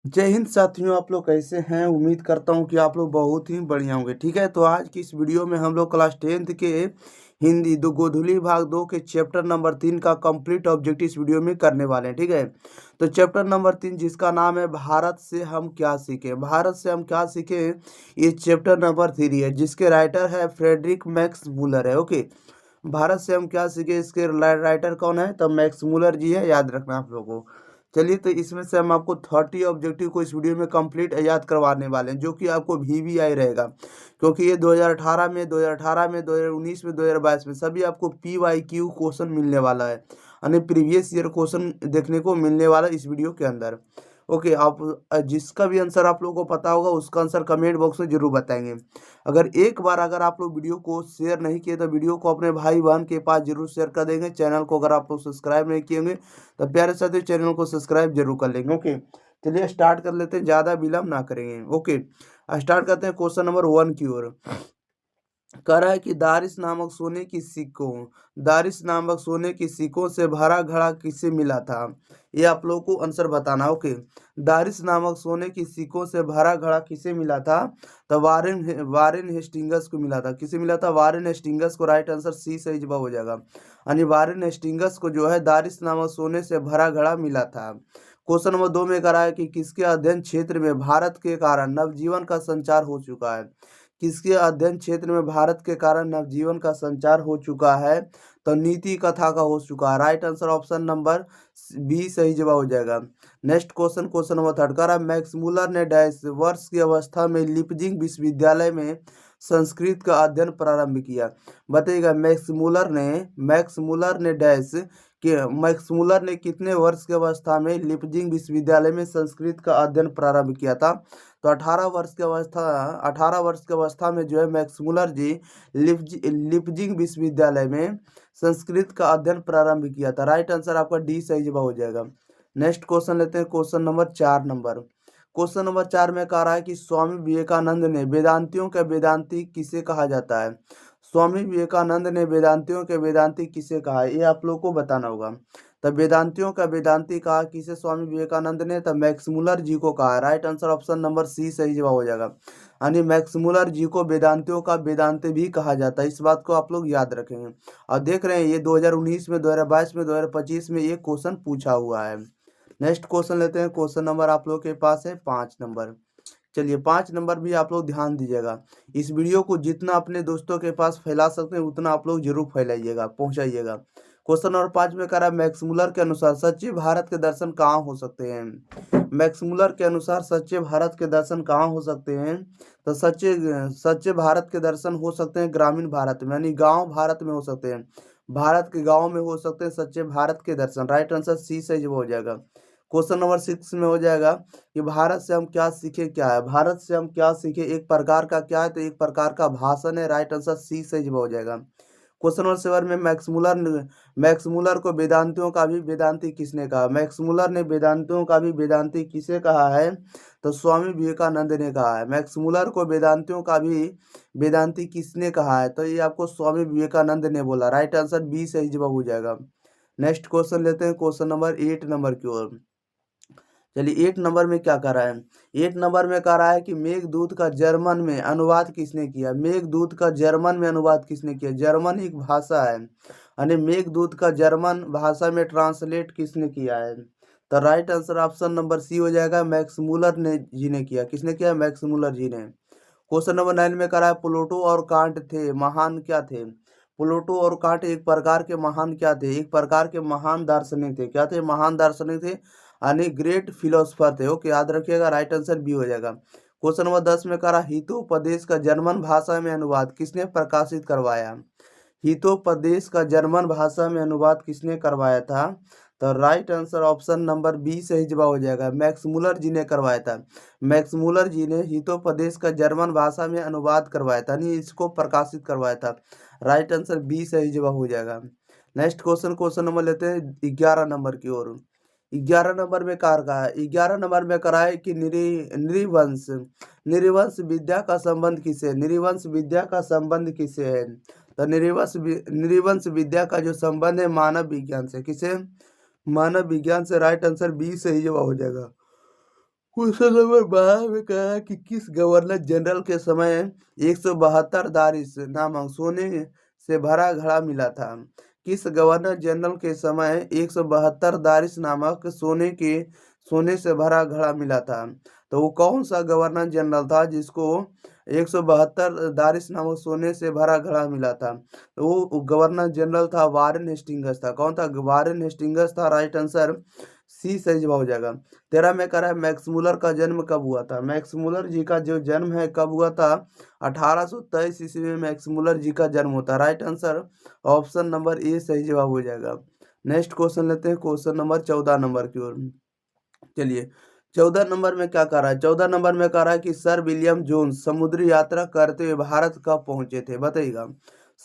जय हिंद साथियों, आप लोग कैसे हैं। उम्मीद करता हूं कि आप लोग बहुत ही बढ़िया होंगे। ठीक है, तो आज की इस वीडियो में हम लोग क्लास 10th के हिंदी दो गोधुली भाग 2 के चैप्टर नंबर 3 का कंप्लीट ऑब्जेक्टिव इस वीडियो में करने वाले हैं। ठीक है, तो चैप्टर नंबर 3 जिसका नाम है भारत से हम क्या सीखें। भारत से हम क्या सीखें, ये चैप्टर नंबर 3 है जिसके राइटर है फ्रेडरिक मैक्स मूलर है। ओके, भारत से हम क्या सीखे, इसके राइटर कौन है, तो मैक्स मूलर जी है, याद रखना आप लोगों को। चलिए, तो इसमें से हम आपको 30 ऑब्जेक्टिव को इस वीडियो में कंप्लीट याद करवाने वाले हैं, जो कि आपको VVI रहेगा, क्योंकि ये 2018 में 2019 में 2022 में सभी आपको PYQ क्वेश्चन मिलने वाला है, यानी प्रीवियस ईयर क्वेश्चन देखने को मिलने वाला है इस वीडियो के अंदर। ओके, आप जिसका भी आंसर आप लोगों को पता होगा उसका आंसर कमेंट बॉक्स में जरूर बताएंगे। अगर आप लोग वीडियो को शेयर नहीं किए तो वीडियो को अपने भाई बहन के पास जरूर शेयर कर देंगे। चैनल को अगर आप लोग सब्सक्राइब नहीं किए होंगे तो प्यारे साथी चैनल को सब्सक्राइब जरूर कर लेंगे। ओके, चलिए स्टार्ट कर लेते हैं, ज़्यादा विलम्ब ना करेंगे। ओके, स्टार्ट करते हैं क्वेश्चन नंबर 1 की ओर। कह रहा है कि दारिस नामक सोने की सिक्कों से भरा घड़ा किसे मिला था। ये आप लोगों को आंसर बताना। ओके, दारिस नामक सोने की सिक्कों से भरा घड़ा किसे मिला था, तो वारेन हेस्टिंगस को मिला था। किसे मिला था, वारेन हेस्टिंगस को। राइट आंसर सी सही जवाब हो जाएगा, यानी वारेन हेस्टिंगस को जो है दारिस नामक सोने से भरा घड़ा मिला था। क्वेश्चन नंबर 2 में कह रहा है कि किसके अध्ययन क्षेत्र में भारत के कारण नवजीवन का संचार हो चुका है। किसके अध्ययन क्षेत्र में भारत के कारण नवजीवन का संचार हो चुका है, तो नीति कथा का हो चुका है। Right answer option number B सही जवाब हो जाएगा। नेक्स्ट क्वेश्चन, क्वेश्चन नंबर 3 का रहा, मैक्स मुलर ने डैश वर्ष की अवस्था में लिपजिंग विश्वविद्यालय में संस्कृत का अध्ययन प्रारंभ किया। बताइएगा, मैक्स मुलर ने कितने वर्ष की अवस्था में लिपजिंग विश्वविद्यालय में संस्कृत का अध्ययन प्रारंभ किया था, तो 18 वर्ष की अवस्था में जो है मैक्स मुलर जी लिपजिंग विश्वविद्यालय में संस्कृत का अध्ययन प्रारंभ किया था। राइट आंसर आपका डी सही जवाब हो जाएगा। नेक्स्ट क्वेश्चन लेते हैं, क्वेश्चन नंबर 4 में कह रहा है कि स्वामी विवेकानंद ने वेदांतियों के वेदांती किसे कहा जाता है। स्वामी विवेकानंद ने वेदांतियों के वेदांती किसे कहा है, ये आप लोग को बताना होगा। तब वेदांतियों का वेदांती कहा किसे स्वामी विवेकानंद ने, तब मैक्स मुलर जी को कहा। Right answer option number C सही जवाब हो जाएगा, यानी मैक्स मुलर जी को वेदांतियों का वेदांती भी कहा जाता है। इस बात को आप लोग याद रखेंगे। और देख रहे हैं ये 2019 में 2022 में 2025 में ये क्वेश्चन पूछा हुआ है। नेक्स्ट क्वेश्चन लेते हैं, क्वेश्चन नंबर आप लोग के पास है 5 नंबर। चलिए 5 नंबर भी आप लोग ध्यान दीजिएगा। इस वीडियो को जितना अपने दोस्तों के पास फैला सकते हैं उतना आप लोग जरूर फैलाइएगा, पहुंचाइएगा। क्वेश्चन नंबर 5 में कह रहा है मैक्स मुलर के अनुसार सच्चे भारत के दर्शन कहाँ हो सकते हैं। मैक्स मुलर के अनुसार सच्चे भारत के दर्शन कहाँ हो सकते हैं, तो सच्चे भारत के दर्शन हो सकते हैं ग्रामीण भारत में, यानी गांव भारत में हो सकते हैं। भारत के गांव में हो सकते हैं सच्चे भारत के दर्शन। राइट आंसर सी सही जवाब हो जाएगा। क्वेश्चन नंबर 6 में हो जाएगा कि भारत से हम क्या सीखे, क्या है। भारत से हम क्या सीखे एक प्रकार का क्या है, तो एक प्रकार का भाषण है। राइट आंसर सी सही जवाब हो जाएगा। क्वेश्चन नंबर 7 में मैक्स मुलर को वेदांतियों का भी वेदांती किसने कहा। मैक्स मुलर ने वेदांतियों का भी वेदांती किसे कहा है, तो स्वामी विवेकानंद ने कहा है। मैक्स मुलर को वेदांतियों का भी वेदांती किसने कहा है, तो ये आपको स्वामी विवेकानंद ने बोला। राइट आंसर बी सही जवाब हो जाएगा। नेक्स्ट क्वेश्चन लेते हैं, क्वेश्चन नंबर 8 नंबर की ओर। चलिए 8 नंबर में क्या कर रहा है, 8 नंबर में कह रहा है कि मेघदूत का जर्मन में अनुवाद किसने किया। मेघदूत का जर्मन में अनुवाद किसने किया। जर्मन एक भाषा है, यानी मेघदूत का जर्मन भाषा में ट्रांसलेट किसने किया है, तो right answer option number C हो जाएगा, मैक्स मूलर ने जी ने किया। किसने किया, मैक्स मूलर जी ने। क्वेश्चन नंबर 9 में कह रहा है प्लूटो और कांट थे महान क्या थे। प्लूटो और कांट एक प्रकार के महान क्या थे, एक प्रकार के महान दार्शनिक थे। क्या थे, महान दार्शनिक थे, यानी ग्रेट फिलोसफर थे। ओके, याद रखिएगा, राइट आंसर बी हो जाएगा। क्वेश्चन नंबर 10 में कह रहा हितोपदेश का जर्मन भाषा में अनुवाद किसने प्रकाशित करवाया। हितोपदेश का जर्मन भाषा में अनुवाद किसने करवाया था, तो right answer option number B सही जवाब हो जाएगा, मैक्स मूलर जी ने करवाया था। मैक्स मूलर जी ने हितोपदेश का जर्मन भाषा में अनुवाद करवाया था, यानी इसको प्रकाशित करवाया था। राइट आंसर बी सही जवाब हो जाएगा। नेक्स्ट क्वेश्चन, क्वेश्चन नंबर लेते हैं 11 नंबर की ओर। 11 नंबर में कार का है, 11 नंबर में करा है कि नृवंश नृवंश विद्या का संबंध किसे, नृवंश विद्या का संबंध किसे है, तो नृवंश विद्या का जो संबंध है मानव विज्ञान से। किसे, मानव विज्ञान से। राइट आंसर बी सही जवाब हो जाएगा। क्वेश्चन नंबर 12 में कहा है कि किस गवर्नर जनरल के समय 172 दारिस नामक सोने से भरा घड़ा मिला था। किस गवर्नर जनरल के समय 172 दारिस नामक सोने से भरा घड़ा मिला था। तो वो कौन सा गवर्नर जनरल था जिसको 172 दारिस नामक सोने से भरा घड़ा मिला था। तो वो गवर्नर जनरल था वारेन हेस्टिंग्स था। कौन था? वारेन हेस्टिंग्स था। राइट आंसर सी सही जवाब हो जाएगा। 13 में कह रहा है मैक्स मुलर का जन्म कब हुआ था। मैक्स मुलर जी का जो जन्म है कब हुआ था? 1823 ईस्वी में मैक्स मुलर जी का जन्म होता है। Right answer option number A सही जवाब हो जाएगा। नेक्स्ट क्वेश्चन लेते हैं, क्वेश्चन नंबर 14 नंबर की ओर। चलिए 14 नंबर में क्या कह रहा है? 14 नंबर में कह रहा है कि सर विलियम जोन्स समुद्री यात्रा करते हुए भारत कब पहुंचे थे, बताइएगा।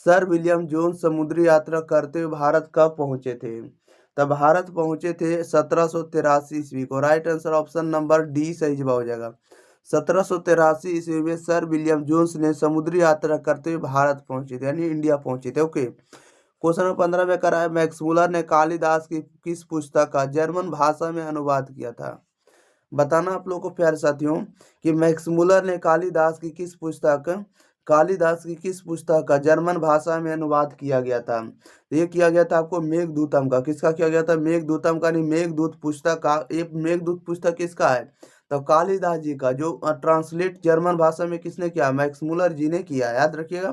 सर विलियम जोन्स समुद्री यात्रा करते हुए भारत कब पहुंचे थे? तब भारत पहुंचे थे 1783 ईस्वी को। Right answer option number D सही जवाब हो जाएगा। 1783 ईस्वी में सर विलियम जोन्स ने समुद्री यात्रा करते हुए भारत पहुंचे थे, यानी इंडिया पहुंचे थे। ओके, क्वेश्चन नंबर 15 में करा है मैक्स मुलर ने कालिदास की किस पुस्तक का जर्मन भाषा में अनुवाद किया था। बताना आप लोगों को प्यारे साथियों कि मैक्स मुलर ने कालिदास की किस पुस्तक का जर्मन भाषा में अनुवाद किया गया था। ये किया गया था आपको मेघदूतम का। किसका किया गया था? मेघदूतम का। नहीं, मेघदूत पुस्तक का। ये मेघदूत पुस्तक किसका है? तो कालिदास जी का। जो ट्रांसलेट जर्मन भाषा में किसने किया? मैक्स मुलर जी ने किया। याद रखिएगा।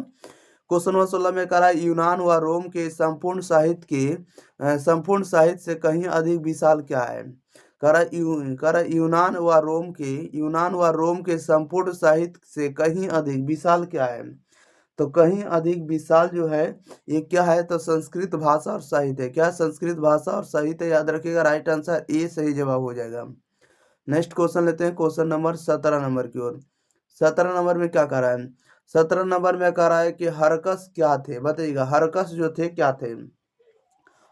क्वेश्चन नंबर 16 में करा यूनान व रोम के संपूर्ण साहित्य से कहीं अधिक विशाल क्या है। करा यूनान व रोम के संपूर्ण साहित्य से कहीं अधिक विशाल क्या है। तो कहीं अधिक विशाल जो है ये क्या है? तो संस्कृत भाषा और साहित्य है। क्या? संस्कृत भाषा और साहित्य। याद रखिएगा। राइट आंसर ए सही जवाब हो जाएगा। नेक्स्ट क्वेश्चन लेते हैं, क्वेश्चन नंबर 17 नंबर की ओर। 17 नंबर में क्या कह रहा है? 17 नंबर में कह रहा है कि हरकस क्या थे, बताइएगा। हरकस जो थे क्या थे?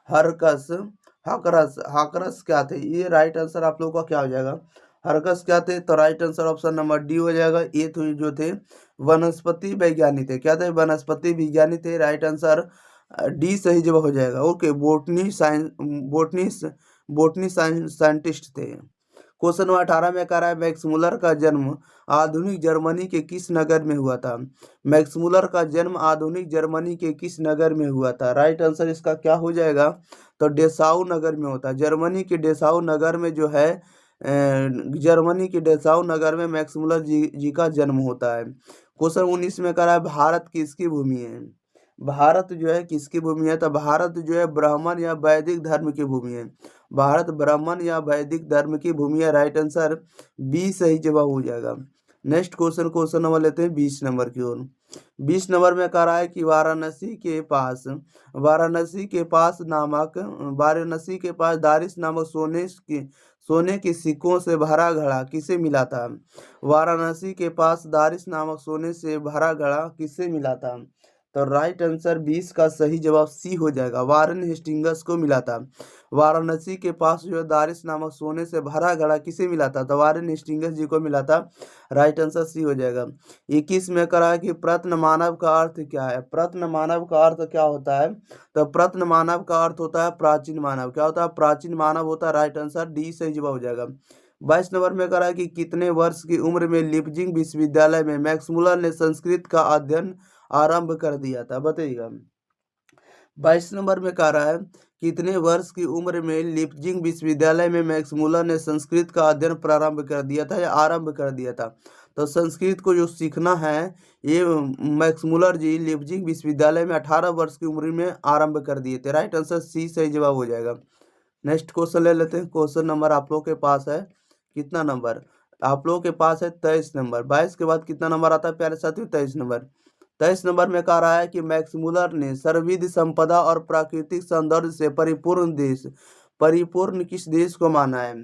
हरकस हाकरस हाकरस क्या थे? ये राइट आंसर आप लोगों का क्या हो जाएगा? हरकस क्या थे? तो right answer option number D हो जाएगा। ये जो थे वनस्पति वैज्ञानी थे। क्या थे? वनस्पति विज्ञानी थे। राइट आंसर डी सही जवाब हो जाएगा। ओके, बोटनी साइंटिस्ट थे। क्वेश्चन नंबर 18 में कह रहा है मैक्स मुलर का जन्म आधुनिक जर्मनी के किस नगर में हुआ था। मैक्स मुलर का जन्म आधुनिक जर्मनी के किस नगर में हुआ था। राइट आंसर इसका क्या हो जाएगा? तो डेसाउ नगर में होता है। जर्मनी के डेसाउ नगर में जो है जर्मनी के डेसाउ नगर में मैक्स मुलर जी का जन्म होता है। क्वेश्चन 19 में कह रहा है भारत किसकी भूमि है। भारत जो है किसकी भूमि है? तो भारत जो है ब्राह्मण या वैदिक धर्म की भूमि है। भारत ब्राह्मण या वैदिक धर्म की भूमि है। राइट आंसर बी सही जवाब हो जाएगा। नेक्स्ट क्वेश्चन नंबर लेते हैं 20 नंबर की ओर। 20 नंबर में कह रहा है कि वाराणसी के पास दारिस नामक सोने के सिक्कों से भरा घड़ा किसे मिला था। वाराणसी के पास दारिस नामक सोने से भरा घड़ा किसे मिला था। तो राइट आंसर 20 का सही जवाब सी हो जाएगा। वारेन हेस्टिंग्स को मिला था। वाराणसी के पास जो दारिस नामक सोने से भरा घड़ा किसे मिला था? तो वारेन हेस्टिंग्स जी को मिला था। राइट आंसर सी हो जाएगा। 21 में करा है कि प्रत्न मानव का अर्थ क्या है। प्रत्न मानव का अर्थ क्या होता है? तो प्रत्न मानव का अर्थ होता है प्राचीन मानव। क्या होता है? प्राचीन मानव होता है। राइट आंसर डी सही जवाब हो जाएगा। 22 नंबर में करा है कि कितने वर्ष की उम्र में लिपजिंग विश्वविद्यालय में मैक्स मुलर ने संस्कृत का अध्ययन आरंभ कर दिया था, बताइएगा। 22 नंबर में कह रहा है कितने वर्ष की उम्र में लिपजिंग विश्वविद्यालय में मैक्स मुलर ने संस्कृत का अध्ययन प्रारंभ कर दिया था या आरंभ कर दिया था। तो संस्कृत को जो सीखना है ये मैक्स मुलर जी लिपजिंग विश्वविद्यालय में 18 वर्ष की उम्र में आरंभ कर दिए थे। राइट आंसर सी सही जवाब हो जाएगा। नेक्स्ट क्वेश्चन ले लेते हैं। क्वेश्चन नंबर आप लोग के पास है कितना नंबर? आप लोगों के पास है 23 नंबर। 22 के बाद कितना नंबर आता है प्यारे साथियों? 23 नंबर। 23 नंबर में कह रहा है कि मैक्स मुलर ने सर्वविध संपदा और प्राकृतिक सौंदर्य से परिपूर्ण किस देश को माना है।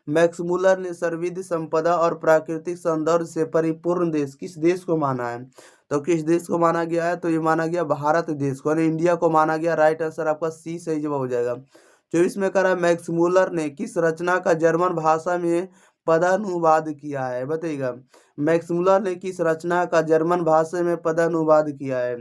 मैक्स मुलर ने सर्वविध संपदा और प्राकृतिक सौंदर्य से परिपूर्ण देश किस देश को माना है। तो किस देश को माना गया है? तो ये माना गया भारत देश को, यानी इंडिया को माना गया। राइट आंसर आपका सी सही जवाब हो जाएगा। 24 में कह रहा है मैक्स मुलर ने किस रचना का जर्मन भाषा में पदानुवाद किया है, बताइएगा। मैक्स मुलर ने किस रचना का जर्मन भाषा में पदानुवाद किया है।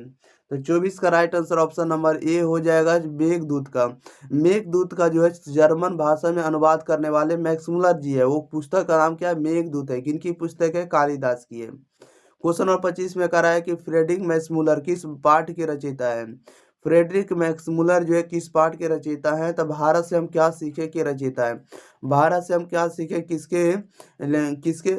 तो 24 का right answer option number A हो जाएगा मेघदूत का। मेघदूत का जो है जर्मन भाषा में अनुवाद करने वाले मैक्स मुलर जी है, वो पुस्तक का नाम क्या है, मेघदूत है। किनकी पुस्तक है, कालिदास की है। क्वेश्चन नंबर 25 में कह रहा है कि फ्रेडरिक मैक्समुलर किस पाठ के रचयिता है। फ्रेडरिक मैक्समुलर जो है किस पाठ के रचयिता है। तब भारत से हम क्या सीखे के रचयिता है। भारत से हम क्या सीखे किसके किसके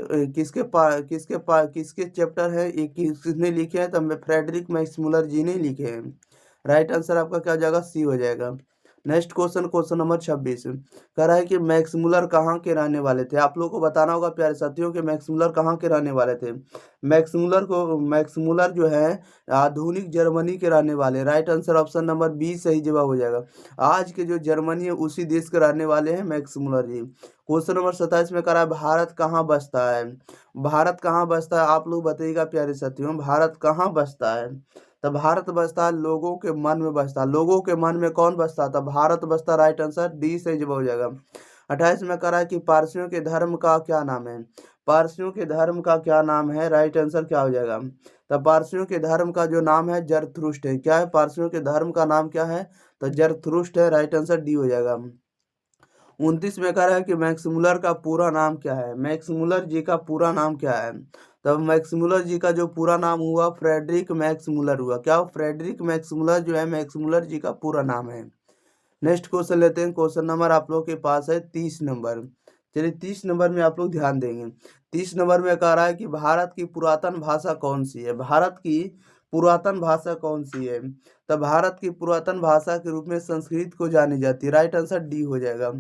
किसके चैप्टर है, ये किसने लिखे हैं। तब फ्रेडरिक मैक्समुलर जी ने लिखे हैं। राइट आंसर आपका क्या हो जाएगा, सी हो जाएगा। नेक्स्ट क्वेश्चन, क्वेश्चन नंबर 26 कह रहा है कि मैक्समुलर कहाँ के रहने वाले थे। आप लोगों को बताना होगा प्यारे साथियों कि मैक्समुलर कहाँ के रहने वाले थे। मैक्समुलर जो है आधुनिक जर्मनी के रहने वाले। Right answer option number B सही जवाब हो जाएगा। आज के जो जर्मनी है उसी देश के रहने वाले हैं मैक्समुलर जी। क्वेश्चन नंबर 27 में कह रहा है भारत कहाँ बसता है। भारत कहाँ बसता है, आप लोग बताइएगा प्यारे साथियों, भारत कहाँ बसता है। तो भारत बसता है लोगों के मन में बसता है। लोगों के मन में कौन बसता था, भारत बसता। राइट आंसर डी सही जवाब हो जाएगा। 28 में कह रहा है कि पारसियों के धर्म का क्या नाम है। पारसियों के धर्म का क्या नाम है, राइट आंसर क्या हो जाएगा। तो पारसियों के धर्म का जो नाम है जरथुष्ट है। क्या है, पारसियों के धर्म का नाम क्या है, तो जरथुष्ट है। राइट आंसर डी हो जाएगा। 29 में कह रहा है कि मैक्समुलर का पूरा नाम क्या है। मैक्समुलर जी का पूरा नाम क्या है। तब मैक्समुलर जी का जो पूरा नाम हुआ फ्रेडरिक मैक्समुलर हुआ। क्या फ्रेडरिक मैक्समुलर जो है मैक्समुलर जी का पूरा नाम है। नेक्स्ट क्वेश्चन लेते हैं। क्वेश्चन नंबर आप लोग के पास है 30 नंबर। चलिए 30 नंबर में आप लोग ध्यान देंगे। 30 नंबर में कह रहा है कि भारत की पुरातन भाषा कौन सी है। भारत की पुरातन भाषा कौन सी है। तब भारत की पुरातन भाषा के रूप में संस्कृत को जानी जाती है। राइट आंसर डी हो जाएगा।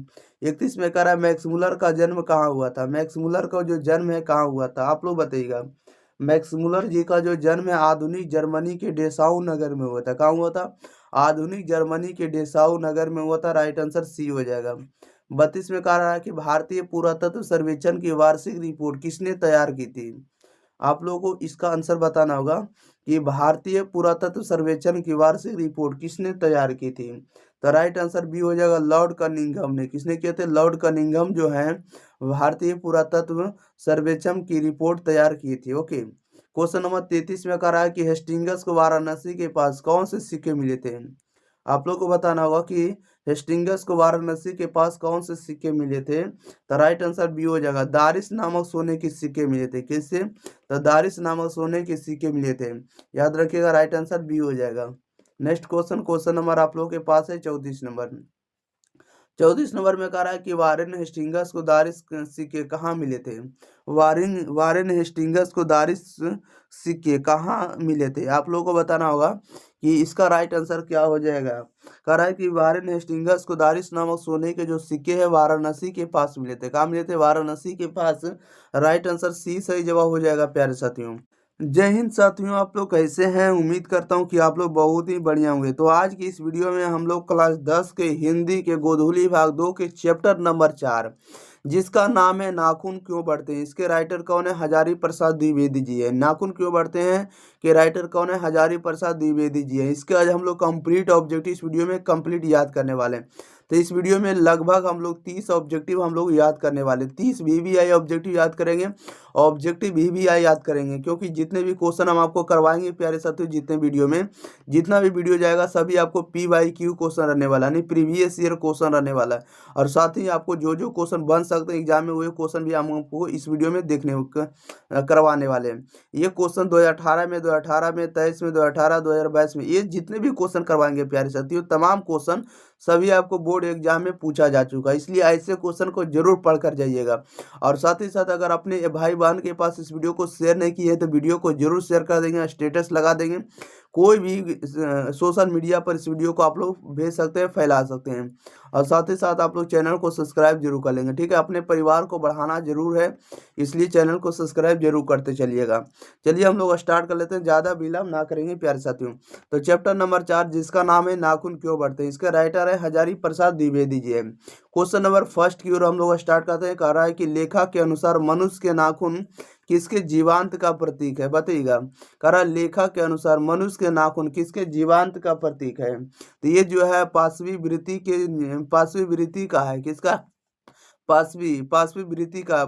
31 में कह रहा है मैक्समुलर का जन्म कहाँ हुआ था। मैक्समुलर का जो जन्म है कहाँ हुआ था, आप लोग बताइएगा। मैक्समुलर जी का जो जन्म है आधुनिक जर्मनी के डेसाउ नगर में हुआ था। कहाँ हुआ था, आधुनिक जर्मनी के डेसाउ नगर में हुआ था। राइट आंसर सी हो जाएगा। 32 में कह रहा है कि भारतीय पुरातत्व सर्वेक्षण की वार्षिक रिपोर्ट किसने तैयार की थी। आप लोगों को इसका आंसर बताना होगा कि भारतीय पुरातत्व सर्वेक्षण की वार्षिक रिपोर्ट किसने तैयार की थी। तो राइट आंसर बी हो जाएगा, लॉर्ड कनिंघम ने। किसने किए थे, लॉर्ड कनिंघम जो है भारतीय पुरातत्व सर्वेक्षण की रिपोर्ट तैयार की थी। ओके। क्वेश्चन नंबर 33 में कह रहा है कि हेस्टिंगस को वाराणसी के पास कौन से सिक्के मिले थे। आप लोग को बताना होगा कि हेस्टिंगस को वाराणसी के पास कौन से सिक्के मिले थे। तो राइट आंसर बी हो जाएगा, दारिस नामक सोने के सिक्के मिले थे। किससे, तो दारिस नामक सोने के सिक्के मिले थे। याद रखिएगा, राइट आंसर बी हो जाएगा। नेक्स्ट क्वेश्चन, क्वेश्चन नंबर आप लोग के पास है 34 नंबर। 34 नंबर में कह रहा है कि वारेन हेस्टिंगस को दारिस सिक्के कहाँ मिले थे। वारेन वारेन हेस्टिंगस को दारिस सिक्के कहाँ मिले थे, आप लोगों को बताना होगा कि इसका राइट आंसर क्या हो जाएगा। कह रहा है कि वारेन हेस्टिंगस को दारिस नामक सोने के जो सिक्के हैं वाराणसी के पास मिले थे। कहाँ मिले थे, वाराणसी के पास। राइट आंसर सी सही जवाब हो जाएगा प्यारे साथियों। जय हिंद साथियों, आप लोग कैसे हैं। उम्मीद करता हूं कि आप लोग बहुत ही बढ़िया होंगे। तो आज की इस वीडियो में हम लोग क्लास 10 के हिंदी के गोधूली भाग 2 के चैप्टर नंबर 4 जिसका नाम है नाखून क्यों बढ़ते हैं, इसके राइटर कौन है, हजारी प्रसाद द्विवेदी जी है। नाखून क्यों बढ़ते हैं के राइटर कौन है, हजारी प्रसाद द्विवेदी जी है। इसके आज हम लोग कंप्लीट ऑब्जेक्टिव इस वीडियो में कंप्लीट याद करने वाले हैं। तो इस वीडियो में लगभग हम लोग 30 ऑब्जेक्टिव हम लोग याद करने वाले, 30 VBI ऑब्जेक्टिव याद करेंगे। ऑब्जेक्टिव VBI याद करेंगे क्योंकि जितने भी क्वेश्चन हम आपको करवाएंगे प्यारे साथियों, जितने वीडियो में जितना भी वीडियो जाएगा सभी आपको PYQ क्वेश्चन रहने वाला, नहीं प्रीवियस ईयर क्वेश्चन रहने वाला है। और साथ ही आपको जो जो क्वेश्चन बन सकते हैं एग्जाम में वही क्वेश्चन भी हम आपको इस वीडियो में करवाने वाले हैं। ये क्वेश्चन 2018 में, 2018 में, 23 में, 2018, 2022 में, ये जितने भी क्वेश्चन करवाएंगे प्यारे साथियों तमाम क्वेश्चन सभी आपको बोर्ड एग्जाम में पूछा जा चुका है। इसलिए ऐसे क्वेश्चन को जरूर पढ़कर जाइएगा। और साथ ही साथ अगर अपने भाई बहन के पास इस वीडियो को शेयर नहीं किए तो वीडियो को जरूर शेयर कर देंगे, स्टेटस लगा देंगे। कोई भी सोशल मीडिया पर इस वीडियो को आप लोग भेज सकते हैं, फैला सकते हैं। और साथ ही साथ आप लोग चैनल को सब्सक्राइब जरूर कर लेंगे, ठीक है। अपने परिवार को बढ़ाना जरूर है, इसलिए चैनल को सब्सक्राइब जरूर करते चलिएगा। चलिए हम लोग स्टार्ट कर लेते हैं, ज़्यादा विलम्ब ना करेंगे प्यारे साथियों। तो चैप्टर नंबर 4 जिसका नाम है नाखून क्यों बढ़ते हैं, इसका राइटर है हजारी प्रसाद द्विवेदी जी है। क्वेश्चन नंबर फर्स्ट की ओर हम लोग स्टार्ट करते हैं। कह रहा है कि लेखा के अनुसार मनुष्य के नाखून किसके जीवांत का प्रतीक है, बताइएगा। कह रहा है लेखा के अनुसार मनुष्य के नाखून किसके जीवांत का प्रतीक है। तो ये जो है पांचवी वृत्ति का है, किसका, पांचवी पांचवी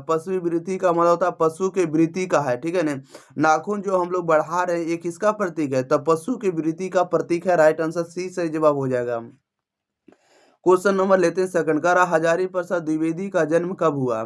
पशवी वृद्धि का मतलब होता है पशु के वृद्धि का है, ठीक है ना। नाखून जो हम लोग बढ़ा रहे हैं ये किसका प्रतीक है, तो पशु की वृद्धि का प्रतीक है। राइट आंसर सी सही जवाब हो जाएगा। क्वेश्चन नंबर लेते हैं सेकंड का, हजारी प्रसाद द्विवेदी का जन्म कब हुआ।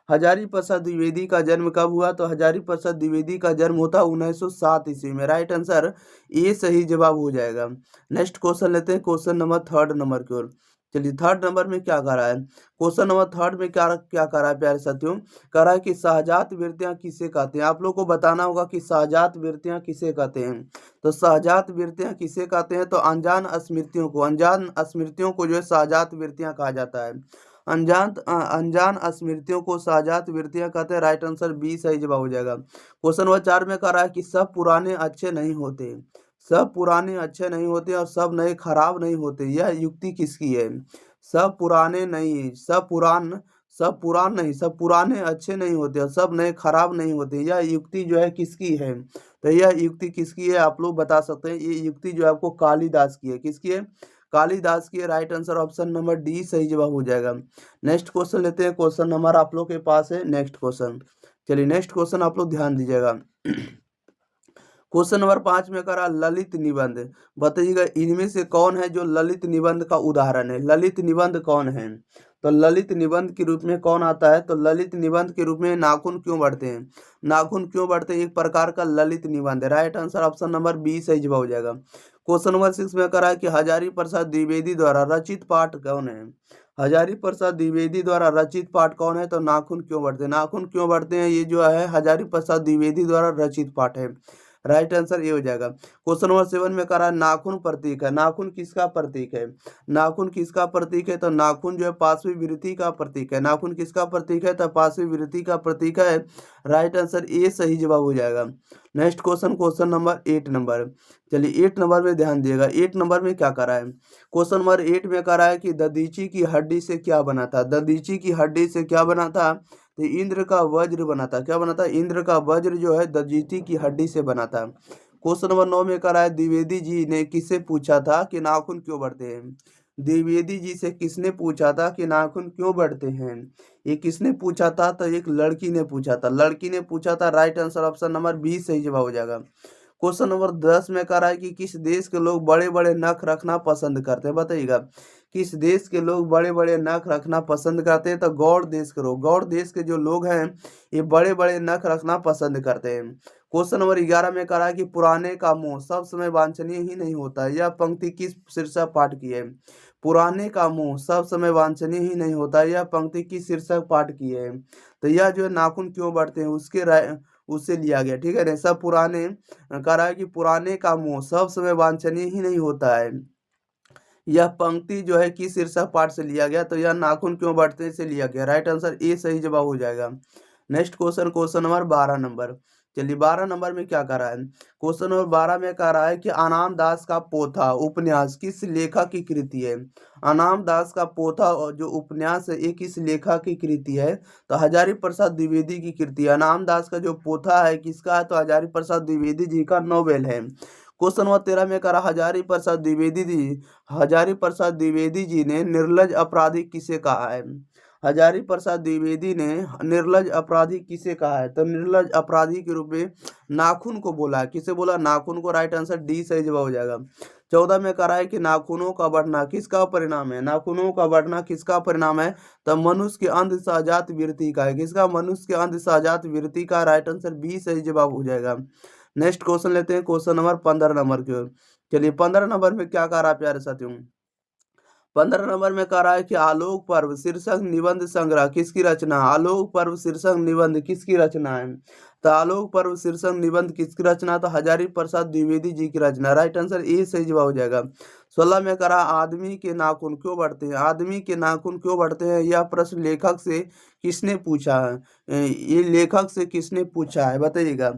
हजारी प्रसाद द्विवेदी का जन्म कब हुआ, तो हजारी प्रसाद द्विवेदी का जन्म होता 1907 ईस्वी में। राइट आंसर ये सही जवाब हो जाएगा। नेक्स्ट क्वेश्चन लेते हैं, क्वेश्चन नंबर थर्ड नंबर की ओर। चलिए थर्ड नंबर में क्या कह रहा है, क्वेश्चन नंबर थर्ड में क्या क्या कह रहा है प्यारे साथियों, कह रहा है कि सहजात वृत्तियां किसे कहते हैं। आप लोग को बताना होगा कि सहजात वृत्तियां किसे कहते हैं। तो सहजात वृत्तियां किसे कहते हैं, तो अनजान स्मृतियों को जो है सहजात वृत्तियां कहा जाता है। अनजान स्मृतियों को सहजात वृत्तियां कहते हैं। राइट आंसर बी सही जवाब हो जाएगा। क्वेश्चन नंबर 4 में कह रहा है कि सब पुराने अच्छे नहीं होते, सब पुराने अच्छे नहीं होते और सब नए खराब नहीं होते, यह युक्ति किसकी है। सब पुराने नहीं, सब पुरान नहीं, सब पुराने अच्छे नहीं होते और सब नए खराब नहीं होते, यह युक्ति जो है किसकी है। तो यह युक्ति किसकी है आप लोग बता सकते हैं। ये युक्ति जो है आपको कालिदास की है। किसकी है, कालिदास की है। Right answer option number D सही जवाब हो जाएगा। नेक्स्ट क्वेश्चन लेते हैं, क्वेश्चन नंबर आप लोग के पास है नेक्स्ट क्वेश्चन। चलिए नेक्स्ट क्वेश्चन आप लोग ध्यान दीजिएगा। क्वेश्चन नंबर 5 में करा ललित निबंध, बताइएगा इनमें से कौन है जो ललित निबंध का उदाहरण है। ललित निबंध कौन है, तो ललित निबंध के रूप में कौन आता है, तो ललित निबंध के रूप में नाखून क्यों बढ़ते हैं। नाखून क्यों बढ़ते हैं एक प्रकार का ललित निबंध है। Right answer option number B सही जवाब हो जाएगा। क्वेश्चन नंबर 6 में करा है कि हजारी प्रसाद द्विवेदी द्वारा रचित पाठ कौन है। हजारी प्रसाद द्विवेदी द्वारा रचित पाठ कौन है, तो नाखून क्यों बढ़ते हैं। नाखून क्यों बढ़ते हैं ये जो है हजारी प्रसाद द्विवेदी द्वारा रचित पाठ है। राइट आंसर ये हो जाएगा। क्वेश्चन नंबर 7 में कह रहा है नाखून प्रतीक है। नाखून किसका प्रतीक है, नाखून किसका प्रतीक है, तो नाखून जो है पांचवी वृत्ति का प्रतीक है। नाखून किसका प्रतीक है, तो पांचवी वृत्ति का प्रतीक है। राइट आंसर ए सही जवाब हो जाएगा। Next question, question number 8 number. चलिए 8 नंबर में ध्यान दिएगा। 8 नंबर में क्या कर रहा है, क्वेश्चन नंबर 8 में कह रहा है कि दधीची की हड्डी से क्या बना था। दधीची की हड्डी से क्या बना था, तो इंद्र का वज्र बना था। क्या बना था, इंद्र का वज्र जो है दधीची की हड्डी से बना था। क्वेश्चन नंबर 9 में कह रहा है द्विवेदी जी ने किससे पूछा था कि नाखून क्यों बढ़ते हैं। द्विवेदी जी से किसने पूछा था कि नाखून क्यों बढ़ते हैं। ये किसने पूछा था, तो एक लड़की ने पूछा था। लड़की ने पूछा था। Right answer option number B सही जवाब हो जाएगा। क्वेश्चन नंबर 10 में कह रहा है कि किस देश के लोग बड़े बड़े नख रखना पसंद करते हैं। बताइएगा किस देश के लोग बड़े बड़े नख रखना पसंद करते हैं, तो गौड़ देश के लोग, गौड़ देश के जो लोग हैं ये बड़े बड़े नख रखना पसंद करते हैं। क्वेश्चन नंबर 11 में कह रहा है कि पुराने का मुंह सब समय वांछनीय ही नहीं होता। यह पंक्ति किस शीर्षक पाठ की है। पुराने का मुंह सब समय वांछनीय ही नहीं होता, यह पंक्ति किस शीर्षक पाठ की है। तो यह जो है नाखून क्यों बढ़ते हैं उससे लिया गया, ठीक है ना। सब पुराने कह रहा है कि पुराने का मुंह सब समय वांछनीय ही नहीं होता है, यह पंक्ति जो है किस शीर्षक पाठ से लिया गया, तो यह नाखून क्यों बढ़ते से लिया गया। राइट आंसर ए सही जवाब हो जाएगा। Next question, question number 12 number. चलिए 12 नंबर में क्या कह रहा है, क्वेश्चन नंबर 12 में कह रहा है कि अनाम दास का पोथा उपन्यास किस लेखक की कृति है। अनाम दास का पोथा जो उपन्यास है ये किस लेखक की कृति है, तो हजारी प्रसाद द्विवेदी की कृति है। अनाम दास का जो पोथा है किसका है, तो हजारी प्रसाद द्विवेदी जी का नोवेल है। क्वेश्चन नंबर 13 में कह रहा हजारी प्रसाद द्विवेदी जी ने निर्लज अपराधी किसे कहा है। हजारी प्रसाद द्विवेदी ने निर्लज अपराधी किसे कहा है, तो निर्लज अपराधी के रूप में नाखून को बोला। किसे बोला, नाखून को। राइट आंसर डी सही जवाब हो जाएगा। 14 में कह रहा है कि नाखूनों का बढ़ना किसका परिणाम है। नाखूनों का बढ़ना किसका परिणाम है, तो मनुष्य के अंध सहजात वृत्ति का है। किसका, मनुष्य के अंध सहजात वृत्ति का। राइट आंसर बी सही जवाब हो जाएगा। नेक्स्ट क्वेश्चन लेते हैं, क्वेश्चन नंबर 15 नंबर की ओर। चलिए 15 नंबर में क्या कह रहा है प्यारे साथियों, 15 नंबर में कह रहा है कि आलोक पर्व शीर्षक निबंध संग्रह किसकी रचना। आलोक पर्व शीर्षक निबंध किसकी रचना है, तो आलोक पर्व शीर्षक निबंध किसकी रचना, तो हजारी प्रसाद द्विवेदी जी की रचना। राइट आंसर ए सही जवाब हो जाएगा। 16 में करा आदमी के नाखून क्यों बढ़ते हैं। आदमी के नाखून क्यों बढ़ते हैं, यह प्रश्न लेखक से किसने पूछा है। ये लेखक से किसने पूछा है बताइएगा।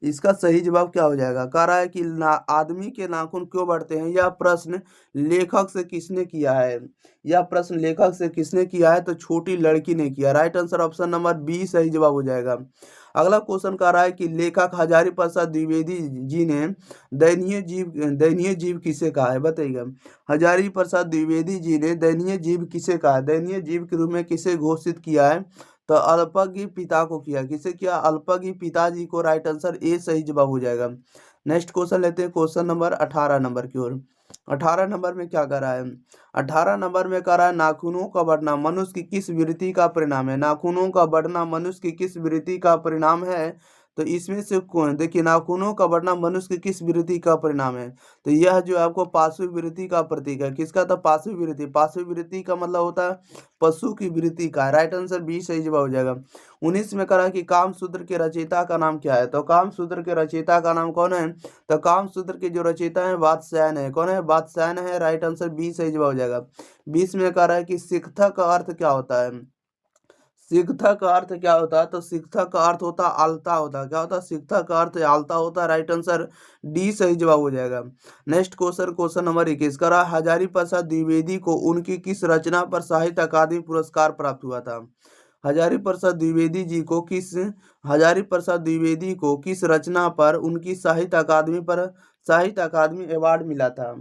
इसका सही जवाब क्या हो जाएगा, कह रहा है कि आदमी के नाखून क्यों बढ़ते हैं, यह प्रश्न लेखक से किसने किया है। यह प्रश्न लेखक से किसने किया है, तो छोटी लड़की ने किया। Right answer option number B सही जवाब हो जाएगा। अगला क्वेश्चन कह रहा है कि लेखक हजारी प्रसाद द्विवेदी जी ने दयनीय जीव किसे कहा है, बताइएगा। हजारी प्रसाद द्विवेदी जी ने दयनीय जीव किसे कहा है, दयनीय जीव के रूप में किसे घोषित किया है, तो अल्पज्ञ पिता को किया। किसे किया, अल्पज्ञ पिताजी को। राइट आंसर ए सही जवाब हो जाएगा। नेक्स्ट क्वेश्चन लेते हैं, क्वेश्चन नंबर 18 नंबर की ओर। 18 नंबर में क्या कर रहा है, 18 नंबर में कह रहा है नाखूनों का बढ़ना मनुष्य की किस वृत्ति का परिणाम है, नाखूनों का बढ़ना मनुष्य की किस वृत्ति का परिणाम है। तो इसमें से कौन, देखिए नाखूनों का बढ़ना मनुष्य की किस वृत्ति का परिणाम है, तो यह जो आपको पाशवी वृत्ति का प्रतीक है। किसका था, पाशवी वृत्ति। पाशवी वृत्ति का मतलब होता है पशु की वृत्ति का। राइट आंसर बी सही जवाब हो जाएगा। 19 में करा कि कामसूत्र के रचयिता का नाम क्या है, तो कामसूत्र के रचयिता का नाम कौन है, तो कामसूत्र के जो रचयिता है वात्स्यायन है। कौन है, वात्स्यायन है। राइट आंसर बी सही जवाब हो जाएगा। 20 में कह रहा है कि शिक्षक का अर्थ क्या होता है, शिक्षक का अर्थ क्या होता है, तो शिक्षक का अर्थ होता है आलता होता है। क्या होता है, शिक्षक का अर्थ आलता होता है। राइट आंसर डी सही जवाब हो जाएगा। नेक्स्ट क्वेश्चन, क्वेश्चन नंबर 21 का रहा हजारी प्रसाद द्विवेदी को उनकी किस रचना पर साहित्य अकादमी पुरस्कार प्राप्त हुआ था। हजारी प्रसाद द्विवेदी जी को किस, हजारी प्रसाद द्विवेदी को किस रचना पर उनकी साहित्य अकादमी अवार्ड मिला था।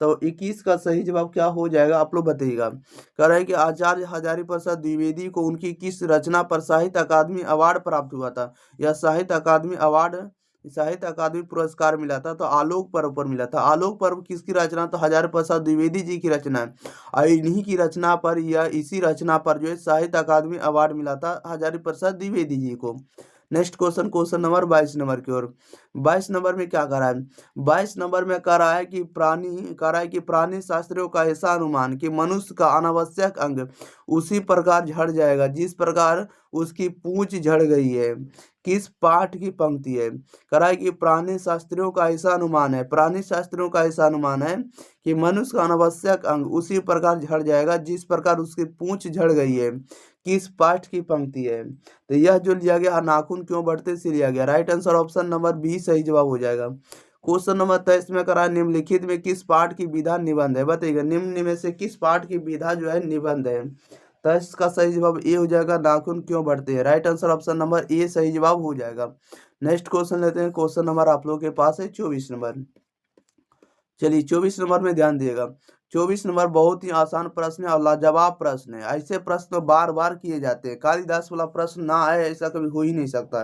तो 21 का सही जवाब क्या हो जाएगा, आप लोग बताइएगा। कह रहे हैं कि आचार्य हजारी प्रसाद द्विवेदी को उनकी किस रचना पर साहित्य अकादमी अवार्ड प्राप्त हुआ था, या साहित्य अकादमी पुरस्कार मिला था, तो आलोक पर्व पर मिला था। आलोक पर्व किसकी रचना, तो हजारी प्रसाद द्विवेदी जी की रचना है। और इन्हीं की रचना पर या इसी रचना पर जो है साहित्य अकादमी अवार्ड मिला था हजारी प्रसाद द्विवेदी जी को। Next question, question number 22 number की ओर। 22 नंबर में क्या कह रहा है, 22 नंबर में कह रहा है कि प्राणी शास्त्रियों का ऐसा अनुमान कि मनुष्य का अनावश्यक अंग उसी प्रकार झड़ जाएगा जिस प्रकार उसकी पूंछ झड़ गई है। किस पाठ की पंक्ति है, कह रहा है कि प्राणी शास्त्रियों का ऐसा अनुमान है, प्राणी शास्त्रियों का ऐसा अनुमान है कि मनुष्य का अनावश्यक अंग उसी प्रकार झड़ जाएगा जिस प्रकार उसकी पूंछ झड़ गई है। किस पाठ की पंक्ति है, तो यह जो लिया गया नाखून क्यों बढ़ते से लिया गया। Right answer option number B सही जवाब हो जाएगा। क्वेश्चन नंबर 23 में करा निम्नलिखित में किस पाठ की विधा निबंध है, बताइएगा। निम्न में से किस पाठ की विधा जो है निबंध है, तो इसका सही जवाब ए हो जाएगा, नाखून क्यों बढ़ते हैं। Right answer option number A सही जवाब हो जाएगा। नेक्स्ट क्वेश्चन लेते हैं, क्वेश्चन नंबर आप लोगों के पास है 24 नंबर। चलिए 24 नंबर में ध्यान दिएगा। 24 नंबर बहुत ही आसान प्रश्न है और लाजवाब प्रश्न है। ऐसे प्रश्न बार बार किए जाते हैं, कालिदास वाला प्रश्न ना आए ऐसा कभी हो ही नहीं सकता।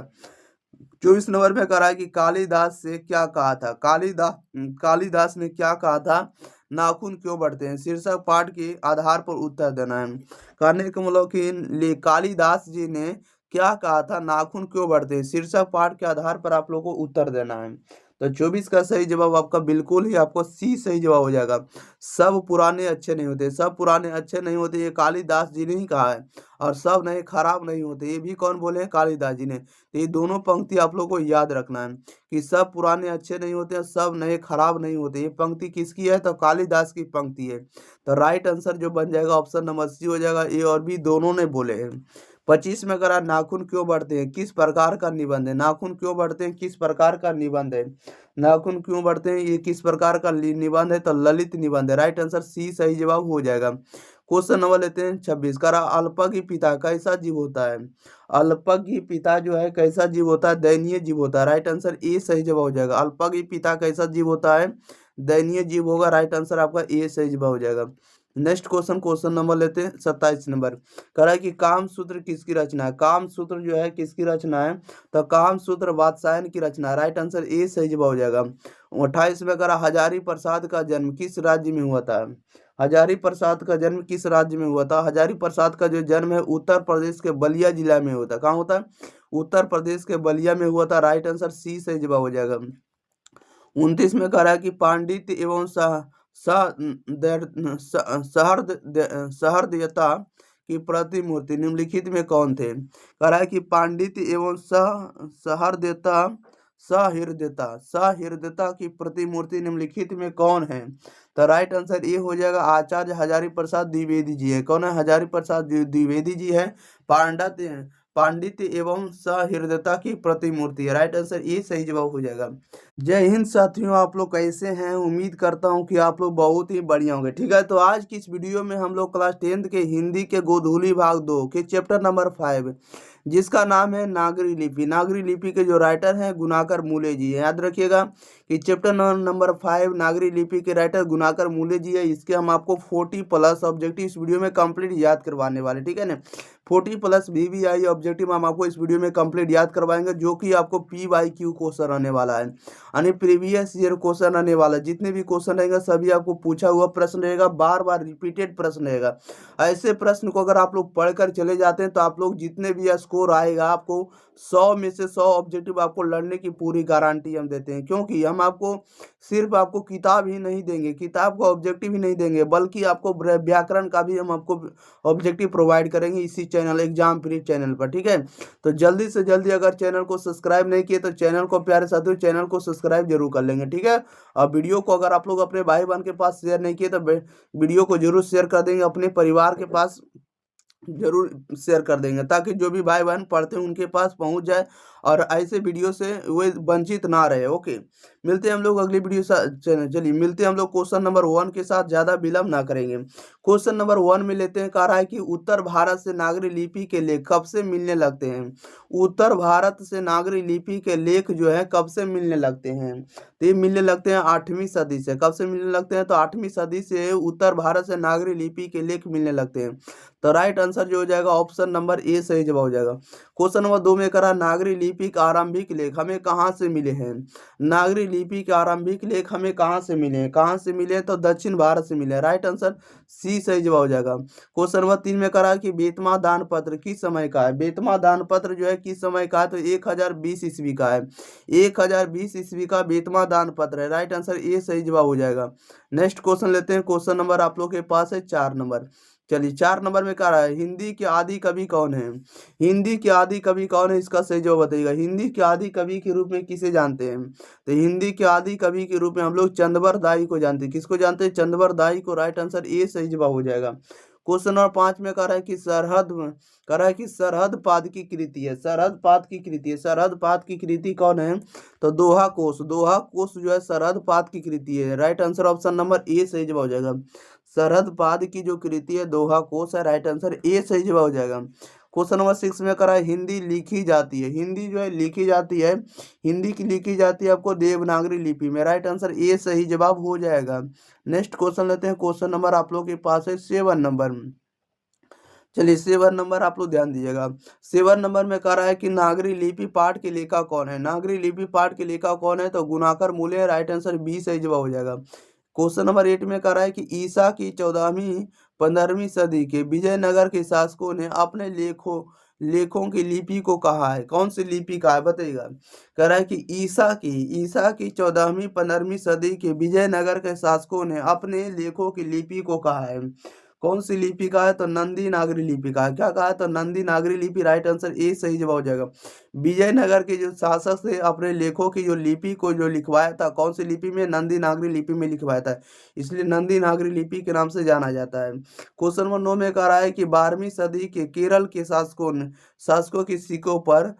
24 नंबर में कह रहा है कि कालिदास से क्या कहा था, कालिदास ने क्या कहा था, नाखून क्यों बढ़ते हैं। शीर्षक पाठ के आधार पर उत्तर देना है। कहने का मतलब कि कालिदास जी ने क्या कहा था, नाखून क्यों बढ़ते हैं, शीर्षक पाठ के आधार पर आप लोगों को उत्तर देना है। तो 24 का सही जवाब आपका बिल्कुल ही आपको सी सही जवाब हो जाएगा। सब पुराने अच्छे नहीं होते, सब पुराने अच्छे नहीं होते, ये कालिदास जी ने ही कहा है। और सब नए खराब नहीं होते, ये भी कौन बोले हैं, कालिदास जी ने। तो ये दोनों पंक्ति आप लोग को याद रखना है कि सब पुराने अच्छे नहीं होते, सब नए खराब नहीं होते। ये पंक्ति किसकी है, तो कालिदास की पंक्ति है। तो राइट आंसर जो बन जाएगा ऑप्शन नंबर सी हो जाएगा। ए और बी दोनों ने बोले हैं। 25 में करा नाखून क्यों बढ़ते हैं, किस प्रकार का निबंध है। नाखून क्यों बढ़ते हैं, किस प्रकार का निबंध है। नाखून क्यों बढ़ते हैं, ये किस प्रकार का निबंध है, तो ललित निबंध है। राइट आंसर सी सही जवाब हो जाएगा। क्वेश्चन नंबर लेते हैं 26 करा अल्पज्ञ पिता कैसा जीव होता है। अल्पज्ञ पिता जो है कैसा जीव होता है, दयनीय जीव होता है। राइट आंसर ए सही जवाब हो जाएगा। अल्पज्ञ पिता कैसा जीव होता है, दयनीय जीव होगा। राइट आंसर आपका ए सही जवाब हो जाएगा। नेक्स्ट क्वेश्चन, क्वेश्चन नंबर लेते हैं 27 नंबर। कह रहा है कि काम सूत्र किसकी रचना है, काम सूत्र जो है किसकी रचना है, तो काम सूत्र वात्स्यायन की रचना है। राइट आंसर ए सही जवाब हो जाएगा। 28 में कह रहा हजारी प्रसाद का जन्म किस राज्य में हुआ था। हजारी प्रसाद का जन्म किस राज्य में हुआ था। हजारी प्रसाद का जो जन्म है उत्तर प्रदेश के बलिया जिला में होता है। कहाँ होता है, उत्तर प्रदेश के बलिया में हुआ था। राइट आंसर सी सही जवाब हो जाएगा। 29 में कह रहा है कि पांडित्य एवं सहृदयता की प्रतिमूर्ति निम्नलिखित में कौन थे। कह रहा है कि पांडित्य एवं सहृदयता की प्रतिमूर्ति निम्नलिखित में कौन है। तो राइट आंसर ये हो जाएगा, आचार्य हजारी प्रसाद द्विवेदी जी है। कौन है, हजारी प्रसाद द्विवेदी जी है। पांडित्य एवं सहृदयता की प्रतिमूर्ति है। राइट आंसर ये सही जवाब हो जाएगा। जय हिंद साथियों, आप लोग कैसे हैं, उम्मीद करता हूं कि आप लोग बहुत ही बढ़िया होंगे। ठीक है, तो आज की इस वीडियो में हम लोग क्लास 10th के हिंदी के गोधूली भाग 2 के चैप्टर नंबर 5 जिसका नाम है नागरी लिपि। नागरी लिपि के जो राइटर हैं गुणाकर मूले जी हैं। याद रखिएगा कि चैप्टर नंबर 5 नागरी लिपि के राइटर गुणाकर मूले जी है। इसके हम आपको 40+ ऑब्जेक्टिव इस वीडियो में कंप्लीट याद करवाने वाले, ठीक है ना। 40+ VVI ऑब्जेक्टिव हम आपको इस वीडियो में कंप्लीट याद करवाएंगे, जो कि आपको PYQ क्वेश्चन आने वाला है, यानी प्रीवियस ईयर क्वेश्चन आने वाला है। जितने भी क्वेश्चन रहेगा सभी आपको पूछा हुआ प्रश्न रहेगा, बार बार रिपीटेड प्रश्न रहेगा। ऐसे प्रश्न को अगर आप लोग पढ़कर चले जाते हैं तो आप लोग जितने भी स्कोर आएगा आपको 100 में से 100 ऑब्जेक्टिव आपको लड़ने की पूरी गारंटी हम देते हैं, क्योंकि हम आपको सिर्फ आपको किताब ही नहीं देंगे, किताब का ऑब्जेक्टिव ही नहीं देंगे, बल्कि आपको व्याकरण का भी हम आपको ऑब्जेक्टिव प्रोवाइड करेंगे इसी चैनल एग्जाम फ्री चैनल पर, ठीक है। तो जल्दी से जल्दी अगर चैनल को सब्सक्राइब नहीं किए तो चैनल को प्यारे साथियों चैनल को सब्सक्राइब जरूर कर लेंगे, ठीक है। और वीडियो को अगर आप लोग अपने भाई बहन के पास शेयर नहीं किए तो वीडियो को जरूर शेयर कर देंगे, अपने परिवार के पास जरूर शेयर कर देंगे, ताकि जो भी भाई बहन पढ़ते हैं उनके पास पहुंच जाए और ऐसे वीडियो से वे वंचित ना रहे। ओके, मिलते हैं हम लोग अगली वीडियो चलिए मिलते हैं हम लोग क्वेश्चन नंबर 1 के साथ, ज्यादा विलंब ना करेंगे। क्वेश्चन नंबर 1 में लेते हैं, कह रहा है कि उत्तर भारत से नागरी लिपि के लेख कब से मिलने लगते हैं। उत्तर भारत से नागरी लिपि के लेख जो है कब से मिलने लगते हैं, तो ये मिलने लगते हैं 8वीं सदी से। कब से मिलने लगते हैं, तो 8वीं सदी से उत्तर भारत से नागरी लिपि के लेख मिलने लगते हैं। तो राइट आंसर जो हो जाएगा ऑप्शन नंबर ए सही जवाब हो जाएगा। क्वेश्चन नंबर 2 में करा नागरी लिपि के आरंभिक लेख हमें कहाँ से मिले हैं। नागरी लिपि के आरंभिक लेख हमें कहाँ से मिले हैं, कहाँ से मिले हैं, तो दक्षिण भारत से मिले हैं। राइट आंसर सी सही जवाब हो जाएगा। क्वेश्चन नंबर 3 में करा कि बेतमा दान पत्र किस समय का है। बेतमा दान पत्र जो है किस समय का है, तो 1020 ईस्वी का है। 1020 ईस्वी का बेतमा दान पत्र है। राइट आंसर ए सही जवाब हो जाएगा। नेक्स्ट क्वेश्चन लेते हैं। क्वेश्चन नंबर आप लोग के पास है 4 नंबर। चलिए 4 नंबर में कह रहा है हिंदी के आदि कवि कौन है। हिंदी के आदि कवि कौन है, इसका सही जवाब बताइएगा। हिंदी के आदि कवि के रूप में किसे जानते हैं, तो हिंदी के आदि कवि के रूप में हम लोग चंदबर दाई को जानते हैं। किसको जानते हैं, चंदबर दाई को। राइट आंसर ए सही जवाब हो जाएगा। क्वेश्चन नंबर 5 में कह रहा है कि सरहद पाद की कृति है। सरहद पाद की कृति है। सरहद पाद की कृति कौन है, तो दोहा कोश। दोहा कोश जो है सरहद पाद की कृति है। Right answer option number A सही जवाब हो जाएगा। सरहद पाद की जो कृति है दोहा कोश है। राइट आंसर ए सही जवाब हो जाएगा। क्वेश्चन नंबर 6 में करा है हिंदी लिखी जाती है। हिंदी जो है लिखी जाती है, हिंदी की लिखी जाती है आपको देवनागरी लिपि में। राइट आंसर ए सही जवाब हो जाएगा। नेक्स्ट क्वेश्चन लेते हैं। क्वेश्चन नंबर आप लोग के पास है 7 नंबर। चलिए 7 नंबर आप लोग ध्यान दीजिएगा। 7 नंबर में कह रहा है कि नागरी लिपि पाठ के लेखक कौन है। नागरी लिपि पाठ के लेखक कौन है, तो गुणाकर मूले। राइट आंसर बी सही जवाब हो जाएगा। क्वेश्चन नंबर 8 में कह रहा है कि ईसा की 14वीं 15वीं सदी के विजयनगर के शासकों ने अपने लेखों की लिपि को कहा है। कौन सी लिपि कहा है बताइएगा। कह रहा है कि ईसा की 14वीं 15वीं सदी के विजयनगर के शासकों ने अपने लेखों की लिपि को कहा है। कौन सी लिपि का है, तो नंदी नागरी लिपि का है। क्या कहा है, तो नंदी नागरी लिपि। राइट आंसर ए सही जवाब हो जाएगा। विजयनगर के जो शासक थे अपने लेखों की जो लिपि को जो लिखवाया था, कौन सी लिपि में, नंदी नागरी लिपि में लिखवाया था, इसलिए नंदी नागरी लिपि के नाम से जाना जाता है। क्वेश्चन नंबर 9 में कह रहा है कि 12वीं सदी के केरल के शासकों की सिक्कों पर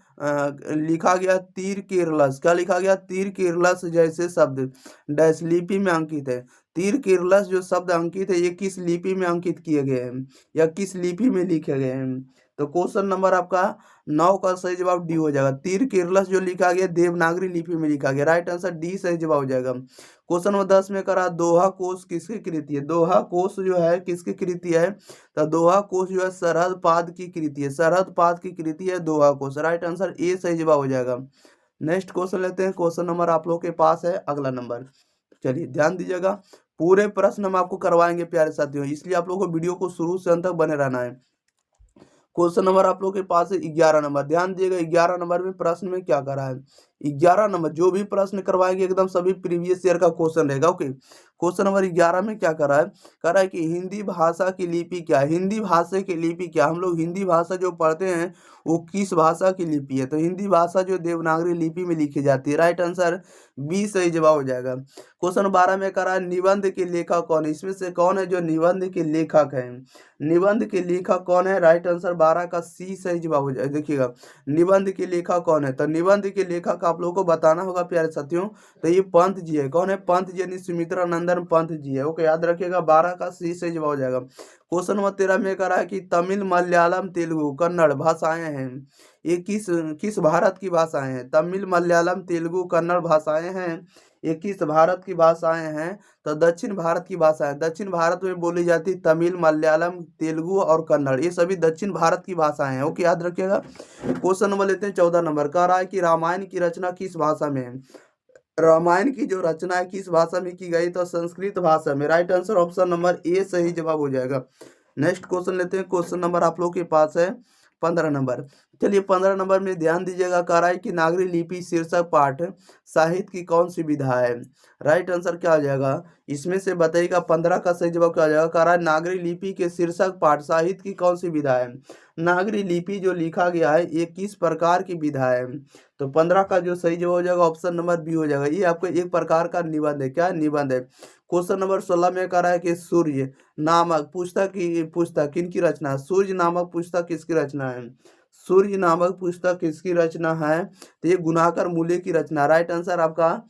लिखा गया तीर केरलस। क्या लिखा गया, तीर केरलस जैसे शब्द डैश लिपि में अंकित है। तीर केरलस जो शब्द अंकित है ये किस लिपि में अंकित किए गए हैं, या किस लिपि में लिखे गए हैं, तो क्वेश्चन नंबर आपका 9 का सही जवाब डी हो जाएगा। तीर केरलस जो लिखा गया देवनागरी लिपि में लिखा गया। राइट आंसर डी सही जवाब हो जाएगा। क्वेश्चन नंबर 10 में करा दोहा कोश किसकी कृति है। दोहा कोश जो है किसकी कृति है, तो दोहा कोश जो है सरहद पाद की कृति है। सरहद पाद की कृति है दोहा कोश। राइट आंसर ए सही जवाब हो जाएगा। नेक्स्ट क्वेश्चन लेते हैं। क्वेश्चन नंबर आप लोग के पास है अगला नंबर। चलिए ध्यान दीजिएगा, पूरे प्रश्न हम आपको करवाएंगे प्यारे साथियों, इसलिए आप लोगों को वीडियो को शुरू से अंत तक बने रहना है। क्वेश्चन नंबर आप लोग के पास है 11 नंबर। ध्यान दिएगा 11 नंबर में प्रश्न में क्या करा है। 11 नंबर जो भी प्रश्न करवाएंगे एकदम सभी प्रीवियस ईयर का क्वेश्चन रहेगा। ओके, क्वेश्चन नंबर 11 में क्या करा है, कह रहा है कि हिंदी भाषा की लिपि क्या है। हिंदी भाषा की लिपि क्या, हम लोग हिंदी भाषा जो पढ़ते हैं वो किस भाषा की लिपि है, तो हिंदी भाषा जो देवनागरी लिपि में लिखी जाती है। राइट आंसर बी सही जवाब हो जाएगा। क्वेश्चन 12 में कह रहा है निबंध के लेखक कौन है। इसमें से कौन है जो निबंध के लेखक है, निबंध के लेखक कौन है। राइट आंसर 12 का सी सही जवाब हो जाए। देखिएगा निबंध के लेखक कौन है, तो निबंध के लेखक आप लोगों को बताना होगा प्यारे साथियों। तो ये पंत जी है, कौन है? पंत जी यानी सुमित्रा नंदन पंत जी है। ओके, याद रखिएगा, 12 का सही जवाब हो जाएगा। क्वेश्चन नंबर 13 में कह रहा है कि तमिल, मलयालम, तेलुगु, कन्नड़ भाषाएं हैं, ये किस किस भारत की भाषाएं हैं? तमिल, मलयालम, तेलुगु, कन्नड़ भाषाएं हैं, ये किस भारत की भाषाएं हैं? तो दक्षिण भारत की भाषा है। दक्षिण भारत में बोली जाती तमिल, मलयालम, तेलुगु और कन्नड़, ये सभी दक्षिण भारत की भाषाएं हैं। ओके, याद रखिएगा। क्वेश्चन नंबर लेते हैं 14 नंबर। कह रहा है कि रामायण की रचना किस भाषा में है? रामायण की जो रचना है किस भाषा में की गई? तो संस्कृत भाषा में। Right answer option number A सही जवाब हो जाएगा। नेक्स्ट क्वेश्चन लेते हैं। क्वेश्चन नंबर आप लोग के पास है 15 नंबर। चलिए 15 नंबर में ध्यान दीजिएगा। कह रहा है कि नागरी लिपि शीर्षक पाठ साहित्य की कौन सी विधा है? राइट आंसर क्या हो जाएगा? इसमें से बताइएगा 15 का सही जवाब क्या हो जाएगा। कह रहा है नागरी लिपि के शीर्षक पाठ साहित्य की कौन सी विधा है? नागरी लिपि जो लिखा गया है ये किस प्रकार की विधा है? तो 15 का जो सही जवाब हो जाएगा ऑप्शन नंबर बी हो जाएगा। ये आपको एक प्रकार का निबंध है। क्या निबंध है? क्वेश्चन नंबर 16 में कह रहा है कि सूर्य नामक पुस्तक किनकी रचना है? सूर्य नामक पुस्तक किसकी रचना है? सूर्य नामक पुस्तक किसकी रचना है? तो ये गुणाकर मूल्य की रचना। राइट आंसर आपका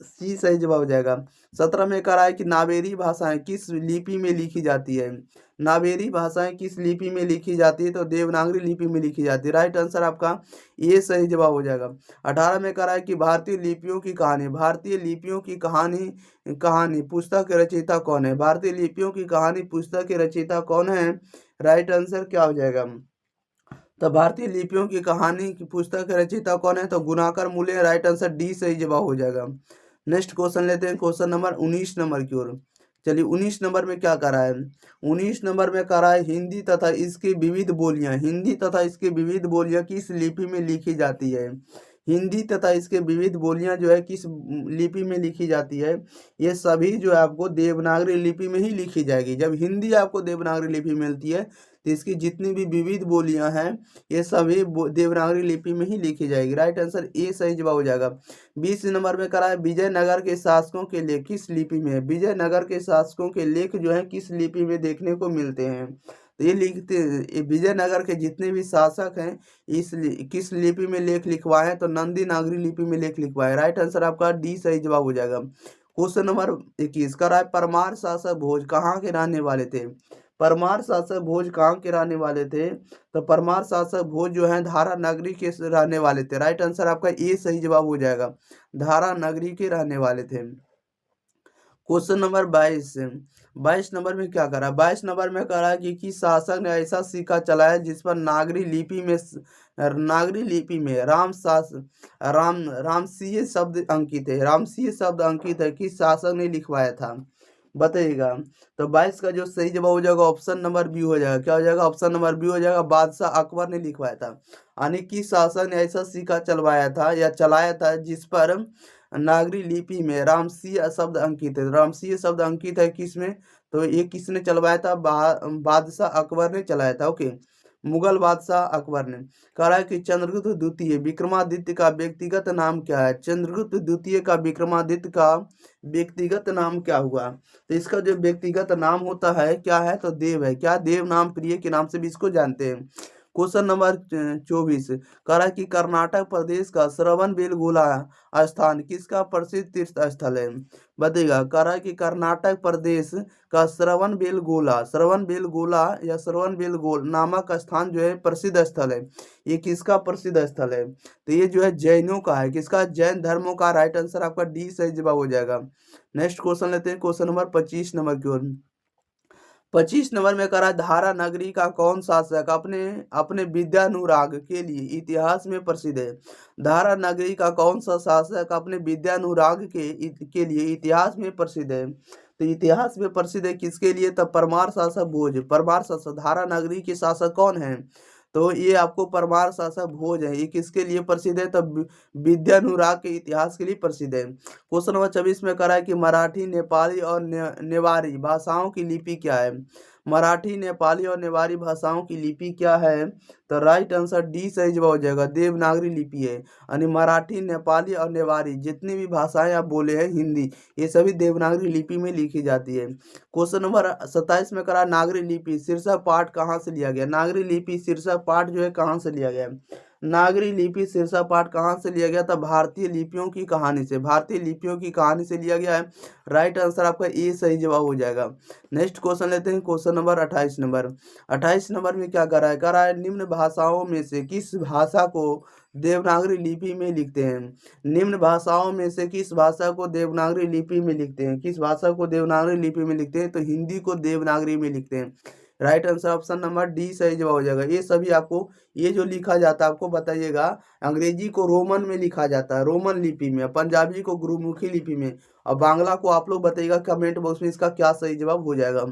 सी सही जवाब हो जाएगा। 17 में कह रहा है कि नावेरी भाषाएं किस लिपि में लिखी जाती है? नावेरी भाषाएं किस लिपि में लिखी जाती है? तो देवनागरी लिपि में लिखी जाती है। राइट आंसर आपका ये सही जवाब हो जाएगा। 18 में कह रहा है कि भारतीय लिपियों की कहानी, भारतीय लिपियों की कहानी कहानी पुस्तक के रचयिता कौन है? भारतीय लिपियों की कहानी पुस्तक के रचयिता कौन है? राइट आंसर क्या हो जाएगा? तो भारतीय लिपियों की कहानी की पुस्तक के रचयिता कौन है? तो गुणाकर मूल्य। राइट आंसर डी सही जवाब हो जाएगा। नेक्स्ट क्वेश्चन लेते हैं। क्वेश्चन नंबर 19 नंबर की ओर। चलिए 19 नंबर में क्या कर रहा है? 19 नंबर में कर रहा है हिंदी तथा इसकी विविध बोलियां, हिंदी तथा इसकी विविध बोलियां किस लिपि में लिखी जाती है? हिंदी तथा इसके विविध बोलियां जो है किस लिपि में लिखी जाती है? ये सभी जो है आपको देवनागरी लिपि में ही लिखी जाएगी। जब हिंदी आपको देवनागरी लिपि मिलती है तो इसकी जितनी भी विविध बोलियां हैं ये सभी देवनागरी लिपि में ही लिखी जाएगी। राइट आंसर ए सही जवाब हो जाएगा। 20 नंबर में करा है विजयनगर के शासकों के लेख किस लिपि में है? विजयनगर के शासकों के लेख जो है किस लिपि में देखने को मिलते हैं? तो ये लिखते ये विजयनगर के जितने भी शासक हैं किस लिपि में लेख लिखवाए हैं? तो नंदी नागरी लिपि में लेख लिखवाए। राइट आंसर आपका डी सही जवाब हो जाएगा। क्वेश्चन नंबर 21 का है परमार शासक भोज कहाँ के रहने वाले थे? परमार शासक भोज कहाँ के रहने वाले थे? तो परमार शासक भोज जो है धारा नगरी के रहने वाले थे। राइट आंसर आपका ए सही जवाब हो जाएगा। धारा नगरी के रहने वाले थे। क्वेश्चन नंबर 22 नंबर में क्या करा? 22 नंबर में कह रहा है कि किस शासक ने ऐसा सिक्का चलाया जिस पर नागरी लिपि में रामसीय शब्द अंकित है? रामसीय शब्द अंकित है, किस शासक ने लिखवाया था? बताइएगा। तो 22 का जो सही जवाब हो जाएगा ऑप्शन नंबर बी हो जाएगा। क्या हो जाएगा? ऑप्शन नंबर बी हो जाएगा। बादशाह अकबर ने लिखवाया था। यानी किस शासक ने ऐसा सिक्का चलवाया था या चलाया था जिस पर नागरी लिपि में रामसीय शब्द अंकित है? रामसीय शब्द अंकित है किसमें? तो ये किसने चलवाया था? बादशाह अकबर ने चलाया था। ओके, मुगल बादशाह अकबर ने। कह रहा है कि चंद्रगुप्त द्वितीय विक्रमादित्य का व्यक्तिगत नाम क्या है? चंद्रगुप्त द्वितीय का विक्रमादित्य का व्यक्तिगत नाम क्या हुआ? तो इसका जो व्यक्तिगत नाम होता है क्या है? तो देव है। क्या? देव नाम प्रिय के नाम से भी इसको जानते हैं। क्वेश्चन नंबर 24 कह रहा है कि कर्नाटक प्रदेश का श्रवणबेलगोला स्थान किसका प्रसिद्ध तीर्थ स्थल है? बताइएगा। कह रहा है कि कर्नाटक प्रदेश का श्रवणबेलगोला या श्रवणबेलगोल नामक स्थान जो है प्रसिद्ध स्थल है। ये किसका प्रसिद्ध स्थल है? तो ये जो है जैनों का है। किसका? जैन धर्मों का। राइट आंसर आपका डी सही जवाब हो जाएगा। नेक्स्ट क्वेश्चन लेते हैं। क्वेश्चन नंबर 25 नंबर की ओर। 25 नंबर में करा धारा नगरी का कौन शासक अपने अपने विद्यानुराग के लिए इतिहास में प्रसिद्ध है? धारा नगरी का कौन सा शासक अपने विद्यानुराग के लिए इतिहास में प्रसिद्ध है? तो इतिहास में प्रसिद्ध है किसके लिए? तब परमार शासक भोज। परमार शासक धारा नगरी के शासक कौन है? तो ये आपको परमार शासक भोज है। ये किसके लिए प्रसिद्ध है? तब विद्यानुराग के इतिहास के लिए प्रसिद्ध है। क्वेश्चन नंबर 24 में करा है कि मराठी, नेपाली और नेवारी भाषाओं की लिपि क्या है? मराठी, नेपाली और नेवारी भाषाओं की लिपि क्या है? तो राइट आंसर डी सही जवाब हो जाएगा। देवनागरी लिपि है। यानी मराठी, नेपाली और नेवारी जितनी भी भाषाएं आप बोले हैं हिंदी, ये सभी देवनागरी लिपि में लिखी जाती है। क्वेश्चन नंबर 27 में करा नागरी लिपि शीर्षक पाठ कहाँ से लिया गया? नागरी लिपि शीर्षक पाठ जो है कहाँ से लिया गया? नागरी लिपि शीर्षक पाठ कहाँ से लिया गया था? भारतीय लिपियों की कहानी से। भारतीय लिपियों की कहानी से लिया गया है। राइट आंसर आपका ए सही जवाब हो जाएगा। नेक्स्ट क्वेश्चन लेते हैं, क्वेश्चन नंबर 28 नंबर। 28 नंबर में क्या कर रहा है निम्न भाषाओं में से किस भाषा को देवनागरी लिपि में लिखते हैं? निम्न भाषाओं में से किस भाषा को देवनागरी लिपि में लिखते हैं? किस भाषा को देवनागरी लिपि में लिखते हैं? तो हिंदी को देवनागरी में लिखते हैं। Right answer option number D सही जवाब हो जाएगा। ये सभी आपको, ये जो लिखा जाता है आपको बताइएगा, अंग्रेजी को रोमन में लिखा जाता है, रोमन लिपि में, पंजाबी को गुरुमुखी लिपि में, और बांग्ला को आप लोग बताइएगा कमेंट बॉक्स में इसका क्या सही जवाब हो जाएगा।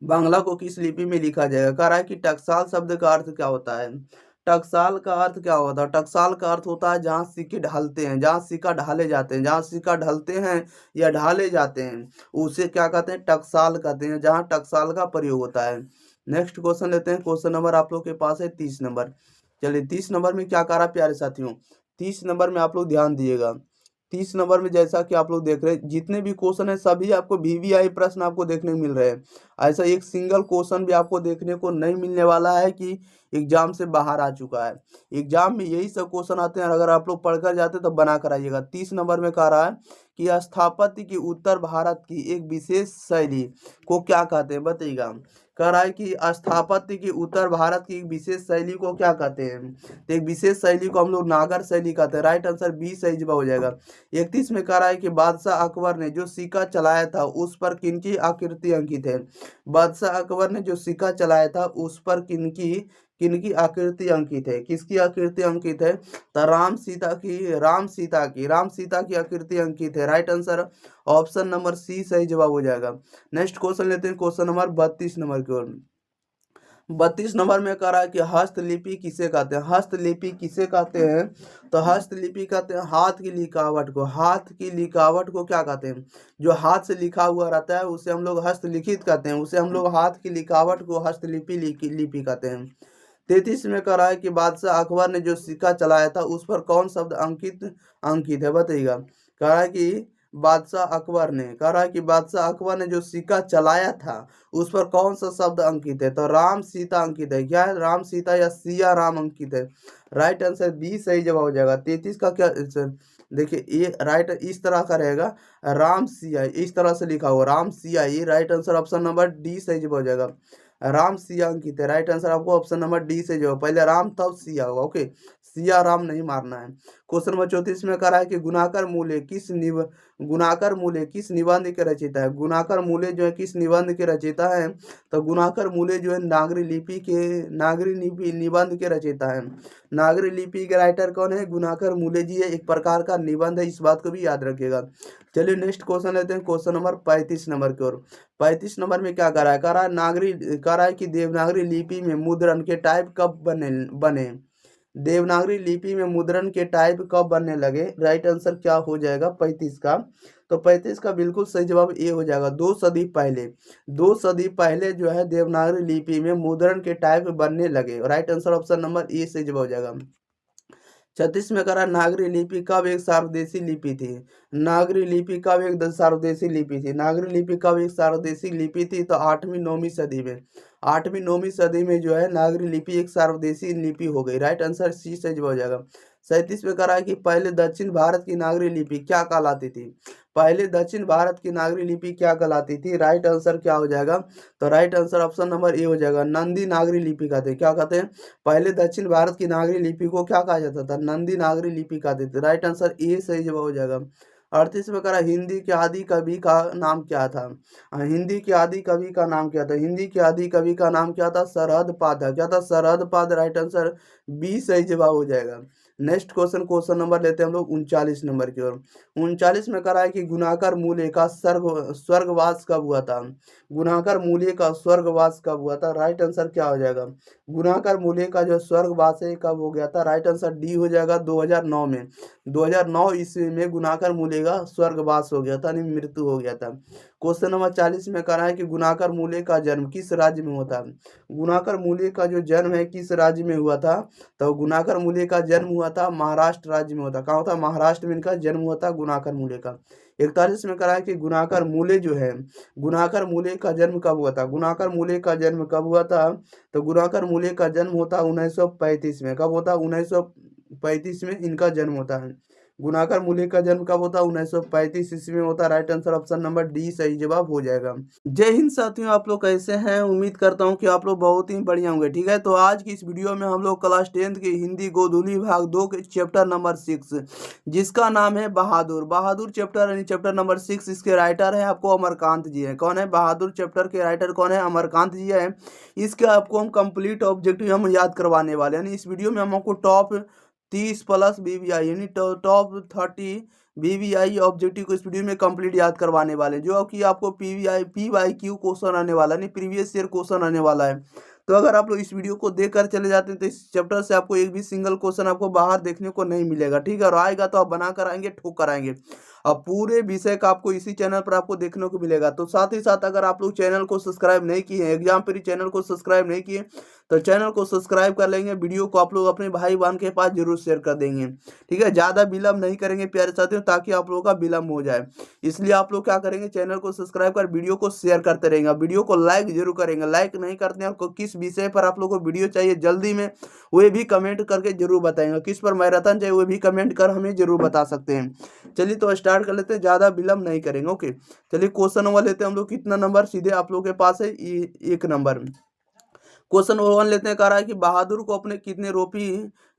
बांग्ला को किस लिपि में लिखा जाएगा? कह रहा है कि टकसाल शब्द का अर्थ क्या होता है? टकसाल का अर्थ क्या होता है? टकसाल का अर्थ होता है जहाँ सिक्के ढलते हैं, जहाँ सिक्का ढाले जाते हैं, जहाँ सिक्का ढलते हैं या ढाले जाते हैं उसे क्या कहते हैं? टकसाल कहते हैं, जहाँ टकसाल का प्रयोग होता है। नेक्स्ट क्वेश्चन लेते हैं, क्वेश्चन नंबर आप लोग के पास है 30 नंबर। चलिए 30 नंबर में क्या कह रहा है प्यारे साथियों? 30 नंबर में आप लोग ध्यान दिएगा। 30 नंबर में जैसा कि आप लोग देख रहे हैं, जितने भी क्वेश्चन है सभी आपको वीवीआई प्रश्न आपको देखने को मिल रहे हैं। ऐसा एक सिंगल क्वेश्चन भी आपको देखने को नहीं मिलने वाला है कि एग्जाम से बाहर आ चुका है। एग्जाम में यही सब क्वेश्चन आते हैं, अगर आप लोग पढ़कर जाते तो बना कर आइएगा। 30 नंबर में कह रहा है कि स्थापत्य की उत्तर भारत की एक विशेष शैली को क्या कहते हैं? बताइएगा। कह रहा है कि स्थापत्य की उत्तर भारत की एक विशेष शैली को क्या कहते हैं? तो एक विशेष शैली को हम लोग नागर शैली कहते हैं। राइट आंसर बी सही जवाब हो जाएगा। 31 में कह रहा है कि बादशाह अकबर ने जो सिक्का चलाया था उस पर किनकी आकृति अंकित है? बादशाह अकबर ने जो सिक्का चलाया था उस पर किनकी किनकी आकृति अंकित है? किसकी आकृति अंकित है? तो राम सीता की आकृति अंकित है। Right answer option number C सही जवाब हो जाएगा। नेक्स्ट क्वेश्चन लेते हैं, क्वेश्चन नंबर 32 नंबर की ओर। 32 नंबर में कह रहा है कि हस्तलिपि किसे कहते हैं? हस्तलिपि किसे कहते हैं? तो हस्तलिपि कहते हैं हाथ की लिखावट को। हाथ की लिखावट को क्या कहते हैं? जो हाथ से लिखा हुआ रहता है उसे हम लोग हस्तलिखित कहते हैं, उसे हम लोग हाथ की लिखावट को हस्तलिपि लिपि कहते हैं। 33 में कह रहा है कि बादशाह अकबर ने जो सिक्का चलाया था उस पर कौन शब्द अंकित अंकित है? बताइएगा। कह रहा है कि बादशाह अकबर ने जो सिक्का चलाया था उस पर कौन सा शब्द अंकित है? तो राम सीता अंकित है। क्या है? राम सीता या सिया राम अंकित है। राइट आंसर बी सही जवाब हो जाएगा। 33 का क्या देखिए, ये राइट इस तरह का रहेगा, राम सिया इस तरह से लिखा हुआ राम सिया, ये right answer option number D सही जवाब हो जाएगा। राम सिया अंकित है। राइट आंसर आपको ऑप्शन नंबर डी से जो पहले राम तब सिया होगा। ओके, सिया राम नहीं मारना है। क्वेश्चन नंबर 34 में कह रहा है कि गुणाकर मूल्य किस निबंध के रचयिता है? गुणाकर मूल्य जो है किस निबंध के रचयिता है? तो गुणाकर मूल्य जो है नागरी लिपि निबंध के रचयिता है। नागरी लिपि के राइटर कौन है? गुणाकर मूल्य जी है। एक प्रकार का निबंध है, इस बात को भी याद रखिएगा। चलिए नेक्स्ट क्वेश्चन लेते हैं, क्वेश्चन नंबर 35 नंबर की ओर। 35 नंबर में क्या कह रहा है? कह रहा है कि देवनागरी लिपि में मुद्रण के टाइप कब बने? देवनागरी लिपि में मुद्रण के टाइप कब बनने लगे? राइट आंसर क्या हो जाएगा 35 का? तो 35 का बिल्कुल सही जवाब ए हो जाएगा। 2 सदी पहले, 2 सदी पहले जो है देवनागरी लिपि में मुद्रण के टाइप बनने लगे। Right answer option number A सही जवाब हो जाएगा। 36 में करा नागरी लिपि कब एक सार्वदेशी लिपि थी? नागरी लिपि कब एक सार्वदेशी लिपि थी? नागरी लिपि कब एक सार्वदेशी लिपि थी? तो 8वीं-9वीं सदी में। 8वीं-9वीं सदी में जो है नागरी लिपि एक सार्वदेशी लिपि हो गई। राइट आंसर सी सही हो जाएगा। 37 में करा है कि पहले दक्षिण भारत की नागरी लिपि क्या कहलाती थी? पहले दक्षिण भारत की नागरी लिपि क्या कहलाती थी? राइट आंसर क्या हो जाएगा? तो right answer option number A हो जाएगा, नंदी नागरी लिपि कहते हैं। क्या कहते हैं? पहले दक्षिण भारत की नागरी लिपि को क्या कहा जाता था? नंदी नागरी लिपि कहते थे। राइट आंसर ए सही जवाब हो जाएगा। 38 में करा हिंदी के आदि कवि का नाम क्या था? हिंदी के आदि कवि का नाम क्या था? हिंदी के आदि कवि का नाम क्या था? सरहद पाद। क्या था? सरहद पाद। राइट आंसर बी सही जवाब हो जाएगा। नेक्स्ट क्वेश्चन, क्वेश्चन नंबर लेते हैं हम लोग 39 नंबर की ओर। 39 में करा है कि गुणाकर मूल्य का स्वर्गवास कब हुआ था? गुणाकर मूल्य का स्वर्गवास कब हुआ था? राइट आंसर क्या हो जाएगा? गुणाकर मूल्य का जो स्वर्गवास है कब हो गया था? राइट आंसर डी हो जाएगा, 2009 में। 2009 ईस्वी में गुणाकर मूल्य का स्वर्गवास हो गया था, यानी मृत्यु हो गया था। क्वेश्चन नंबर 40 में कह रहा है कि गुणाकर मूल्य का जन्म किस राज्य में होता है। गुणाकर मूल्य का जो जन्म है किस राज्य में हुआ था, तो गुणाकर मूल्य का जन्म हुआ था महाराष्ट्र राज्य में होता। कहाँ होता? महाराष्ट्र में इनका जन्म हुआ था गुणाकर मूल्य का। 41 में कह रहा है कि गुणाकर मूल्य जो है, गुणाकर मूल्य का जन्म कब हुआ था। गुणाकर मूल्य का जन्म कब हुआ था, तो गुणाकर मूल्य का जन्म होता 1935 में। कब होता? 1935 में इनका जन्म होता है। गुणाकर मूल्य का जन्म कब होता? 1935 ईस्वी में होता। Right answer option number D सही जवाब हो जाएगा। जय हिंद साथियों, आप लोग कैसे हैं? उम्मीद करता हूं कि आप लोग बहुत ही बढ़िया होंगे। ठीक है, तो आज की इस वीडियो में हम लोग क्लास 10th की हिंदी गोधुली भाग 2 के चैप्टर नंबर 6 जिसका नाम है बहादुर। बहादुर चैप्टर यानी चैप्टर नंबर 6, इसके राइटर है आपको अमरकांत जी है। कौन है? बहादुर चैप्टर के राइटर कौन है? अमरकांत जी है। इसके आपको हम कंप्लीट ऑब्जेक्टिव हम याद करवाने वाले हैं। यानी इस वीडियो में हम आपको टॉप 30 प्लस BVI यानी टॉप 30 BVI ऑब्जेक्टिव को इस वीडियो में कंप्लीट याद करवाने वाले हैं, जो कि आपको PYQ क्वेश्चन आने वाला है, प्रीवियस ईयर क्वेश्चन आने वाला है। तो अगर आप लोग इस वीडियो को देखकर चले जाते हैं तो इस चैप्टर से आपको एक भी सिंगल क्वेश्चन आपको बाहर देखने को नहीं मिलेगा। ठीक है, और आएगा तो आप बना कर आएंगे, ठोक कर आएंगे। अब पूरे विषय का आपको इसी चैनल पर आपको देखने को मिलेगा। तो साथ ही साथ अगर आप लोग चैनल को सब्सक्राइब नहीं किए हैं, एग्जाम पर चैनल को सब्सक्राइब नहीं किए, तो चैनल को सब्सक्राइब कर लेंगे। वीडियो को आप लोग अपने भाई बहन के पास जरूर शेयर कर देंगे। ठीक है, ज़्यादा विलम्ब नहीं करेंगे प्यारे साथियों, ताकि आप लोगों का विलम्ब हो जाए। इसलिए आप लोग क्या करेंगे, चैनल को सब्सक्राइब कर वीडियो को शेयर करते रहेंगे। वीडियो को लाइक जरूर करेंगे। लाइक नहीं करते हैं, किस विषय पर आप लोग को वीडियो चाहिए जल्दी में, वे भी कमेंट करके जरूर बताएंगे। किस पर मैराथन चाहिए वो भी कमेंट कर हमें जरूर बता सकते हैं। चलिए तो स्टार्ट कर लेते हैं, ज़्यादा विलम्ब नहीं करेंगे। ओके, चलिए क्वेश्चन नंबर लेते हैं हम लोग। कितना नंबर? सीधे आप लोगों के पास है 1 नंबर। क्वेश्चन नंबर 1 लेते हैं। कह रहा है कि बहादुर को अपने कितने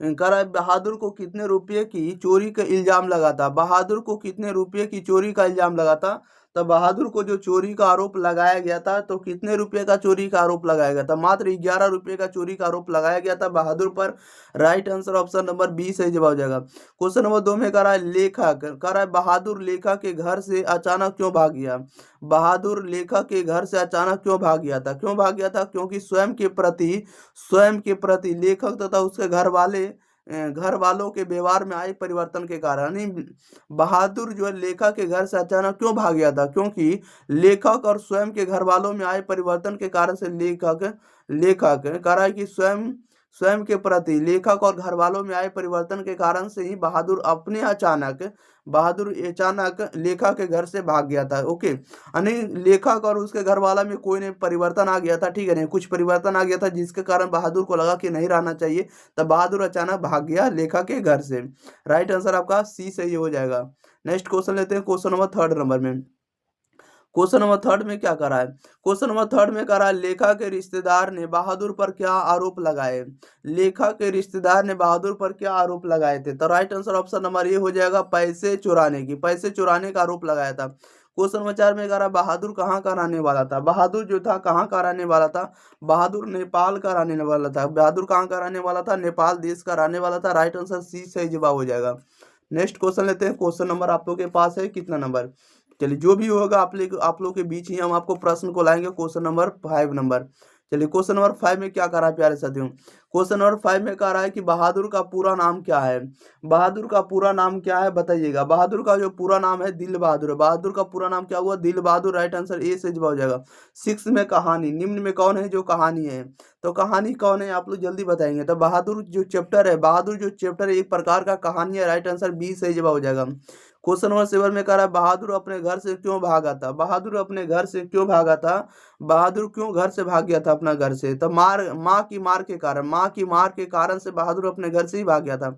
कह रहा है बहादुर को कितने रुपये की चोरी का इल्जाम लगा था। बहादुर को कितने रुपये की चोरी का इल्जाम लगा था। तो बहादुर को जो चोरी का आरोप लगाया गया था, तो कितने रुपये का चोरी का आरोप लगाया गया था? मात्र 11 रुपये का चोरी का आरोप लगाया गया था बहादुर पर। Right answer option number B सही जवाब हो जाएगा। क्वेश्चन नंबर 2 में कह रहा है लेखक, कह रहा है बहादुर लेखक के घर से अचानक क्यों भाग गया। बहादुर लेखक के घर से अचानक क्यों भाग गया था? क्यों भाग गया था? क्योंकि स्वयं के प्रति लेखक तथा उसके घर वालों के व्यवहार में आए परिवर्तन के कारण। यानी बहादुर जो है लेखक के घर से अचानक क्यों भाग गया था? क्योंकि लेखक और स्वयं के घर वालों में आए परिवर्तन के कारण से लेखक लेखक कह रहा है कि स्वयं स्वयं के प्रति लेखक और घर वालों में आए परिवर्तन के कारण से ही बहादुर अचानक लेखक के घर से भाग गया था। ओके, यानी लेखक और उसके घर वाला में कोई नहीं परिवर्तन आ गया था। ठीक है, नहीं कुछ परिवर्तन आ गया था जिसके कारण बहादुर को लगा कि नहीं रहना चाहिए, तब बहादुर अचानक भाग गया लेखक के घर से। राइट आंसर आपका सी सही हो जाएगा। नेक्स्ट क्वेश्चन लेते हैं, क्वेश्चन नंबर 3 नंबर में। क्वेश्चन नंबर 3 में क्या कर रहा है? क्वेश्चन नंबर 3 में कर रहा है लेखा के रिश्तेदार ने बहादुर पर क्या आरोप लगाए। लेखा के रिश्तेदार ने बहादुर पर क्या आरोप लगाए थे? तो राइट आंसर ऑप्शन नंबर ये हो जाएगा पैसे चुराने का आरोप लगाया था। क्वेश्चन नंबर 4 में कह रहा बहादुर कहाँ का रहने वाला था। बहादुर जो था कहाँ का रहने वाला था? बहादुर नेपाल का रहने वाला था। बहादुर कहाँ का रहने वाला था? नेपाल देश का रहने वाला था। राइट आंसर सी सही जवाब हो जाएगा। नेक्स्ट क्वेश्चन लेते हैं। क्वेश्चन नंबर आप लोग के पास है कितना नंबर? चलिए जो भी होगा आप लोग के बीच ही हम आपको प्रश्न को लाएंगे। Question number 5 number. चलिए क्वेश्चन नंबर 5 में क्या कर रहा है प्यारे साथियों? क्वेश्चन नंबर 5 में कह रहा है कि बहादुर का पूरा नाम क्या है। बहादुर का पूरा नाम क्या है बताइएगा। बहादुर का जो पूरा नाम है दिल बहादुर है। बहादुर का पूरा नाम क्या हुआ? दिल बहादुर। राइट आंसर ए से जवाब हो जाएगा। 6 में कहानी, निम्न में कौन है जो कहानी है? तो कहानी कौन है आप लोग जल्दी बताएंगे। तो बहादुर जो चैप्टर है एक प्रकार का कहानी है। राइट आंसर बी सही जवाब हो जाएगा। क्वेश्चन नंबर 7 में कह रहा है बहादुर अपने घर से क्यों भागा था। बहादुर अपने घर से क्यों भागा था? बहादुर क्यों घर से भाग गया था अपना घर से? तो माँ की मार के कारण से बहादुर अपने घर से ही भाग गया था।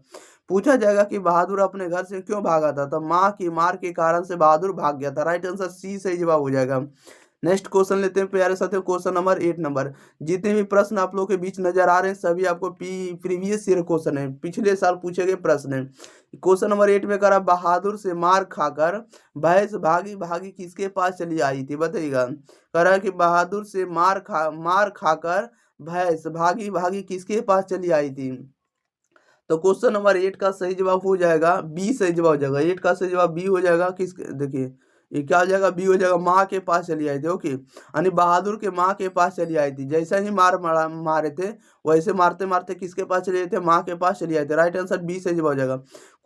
पूछा जाएगा कि बहादुर अपने घर से क्यों भागा था, तो माँ की मार के कारण से बहादुर भाग गया था। राइट आंसर सी सही जवाब हो जाएगा। नेक्स्ट क्वेश्चन लेते हैं प्यारे साथियों, क्वेश्चन नंबर 8 नंबर। जितने भी प्रश्न आप लोगों के बीच नजर आ रहे हैं सभी आपको प्रीवियस ईयर क्वेश्चन है, पिछले साल पूछे गए प्रश्न है। क्वेश्चन नंबर 8 में करा बहादुर से मार खाकर भैंस भागी भागी किसके पास चली आई थी बताइएगा। करा कि बहादुर से मार खाकर भैंस भागी भागी किसके पास चली आई थी। तो क्वेश्चन नंबर 8 का सही जवाब हो जाएगा बी सही जवाब हो जाएगा। 8 का सही जवाब बी हो जाएगा। देखिए ये क्या हो जाएगा? बी हो जाएगा। माँ के पास चली आई थी। ओके, यानी बहादुर के माँ के पास चली आई थी। जैसा ही मारे थे वैसे मारते मारते किसके पास चले थे? माँ के पास चली आई थी। राइट आंसर बी सही जवाब हो जाएगा।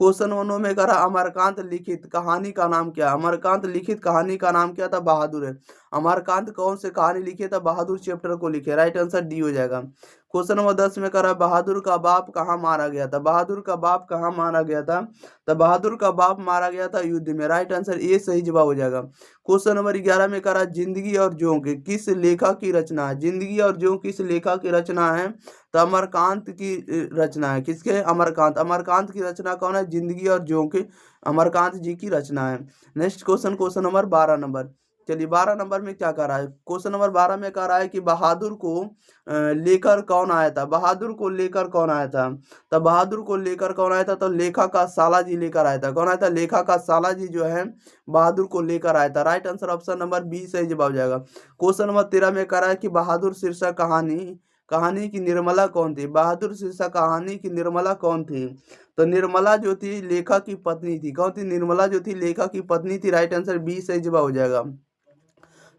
क्वेश्चन 1 में करा अमरकांत लिखित कहानी का नाम क्या? अमरकांत लिखित कहानी का नाम क्या था? बहादुर है। अमरकांत कौन से कहानी लिखे था? बहादुर चैप्टर को लिखे। राइट आंसर डी हो जाएगा। क्वेश्चन नंबर 10 में करा बहादुर का बाप कहाँ मारा गया था? बहादुर का बाप कहाँ मारा गया था? तो बहादुर का बाप मारा गया था युद्ध में। राइट आंसर ए सही जवाब हो जाएगा। क्वेश्चन नंबर 11 में करा जिंदगी और जोंक किस लेखक की रचना है? जिंदगी और जोंक किस लेखक की रचना है? तो अमरकांत की रचना है। किसके? अमरकांत। अमरकांत की रचना कौन है? जिंदगी और जोंक अमरकांत जी की रचना है। Next question, question number 12 number. चलिए 12 नंबर में क्या कह रहा है? क्वेश्चन नंबर 12 में कह रहा है कि बहादुर को लेकर कौन आया था? बहादुर को लेकर कौन आया था? तो बहादुर को लेकर कौन आया था? तो लेखा का साला जी लेकर आया था। कौन आया था? लेखा का साला जी जो है बहादुर को लेकर आया था। Right answer option number B सही जवाब हो जाएगा। क्वेश्चन नंबर 13 में कह रहा है कि बहादुर शीर्षक कहानी की निर्मला कौन थी? बहादुर शीर्षक कहानी की निर्मला कौन थी? तो निर्मला जो थी लेखा की पत्नी थी। कौन थी? निर्मला जो थी लेखा की पत्नी थी। राइट आंसर बी सही जवाब हो जाएगा।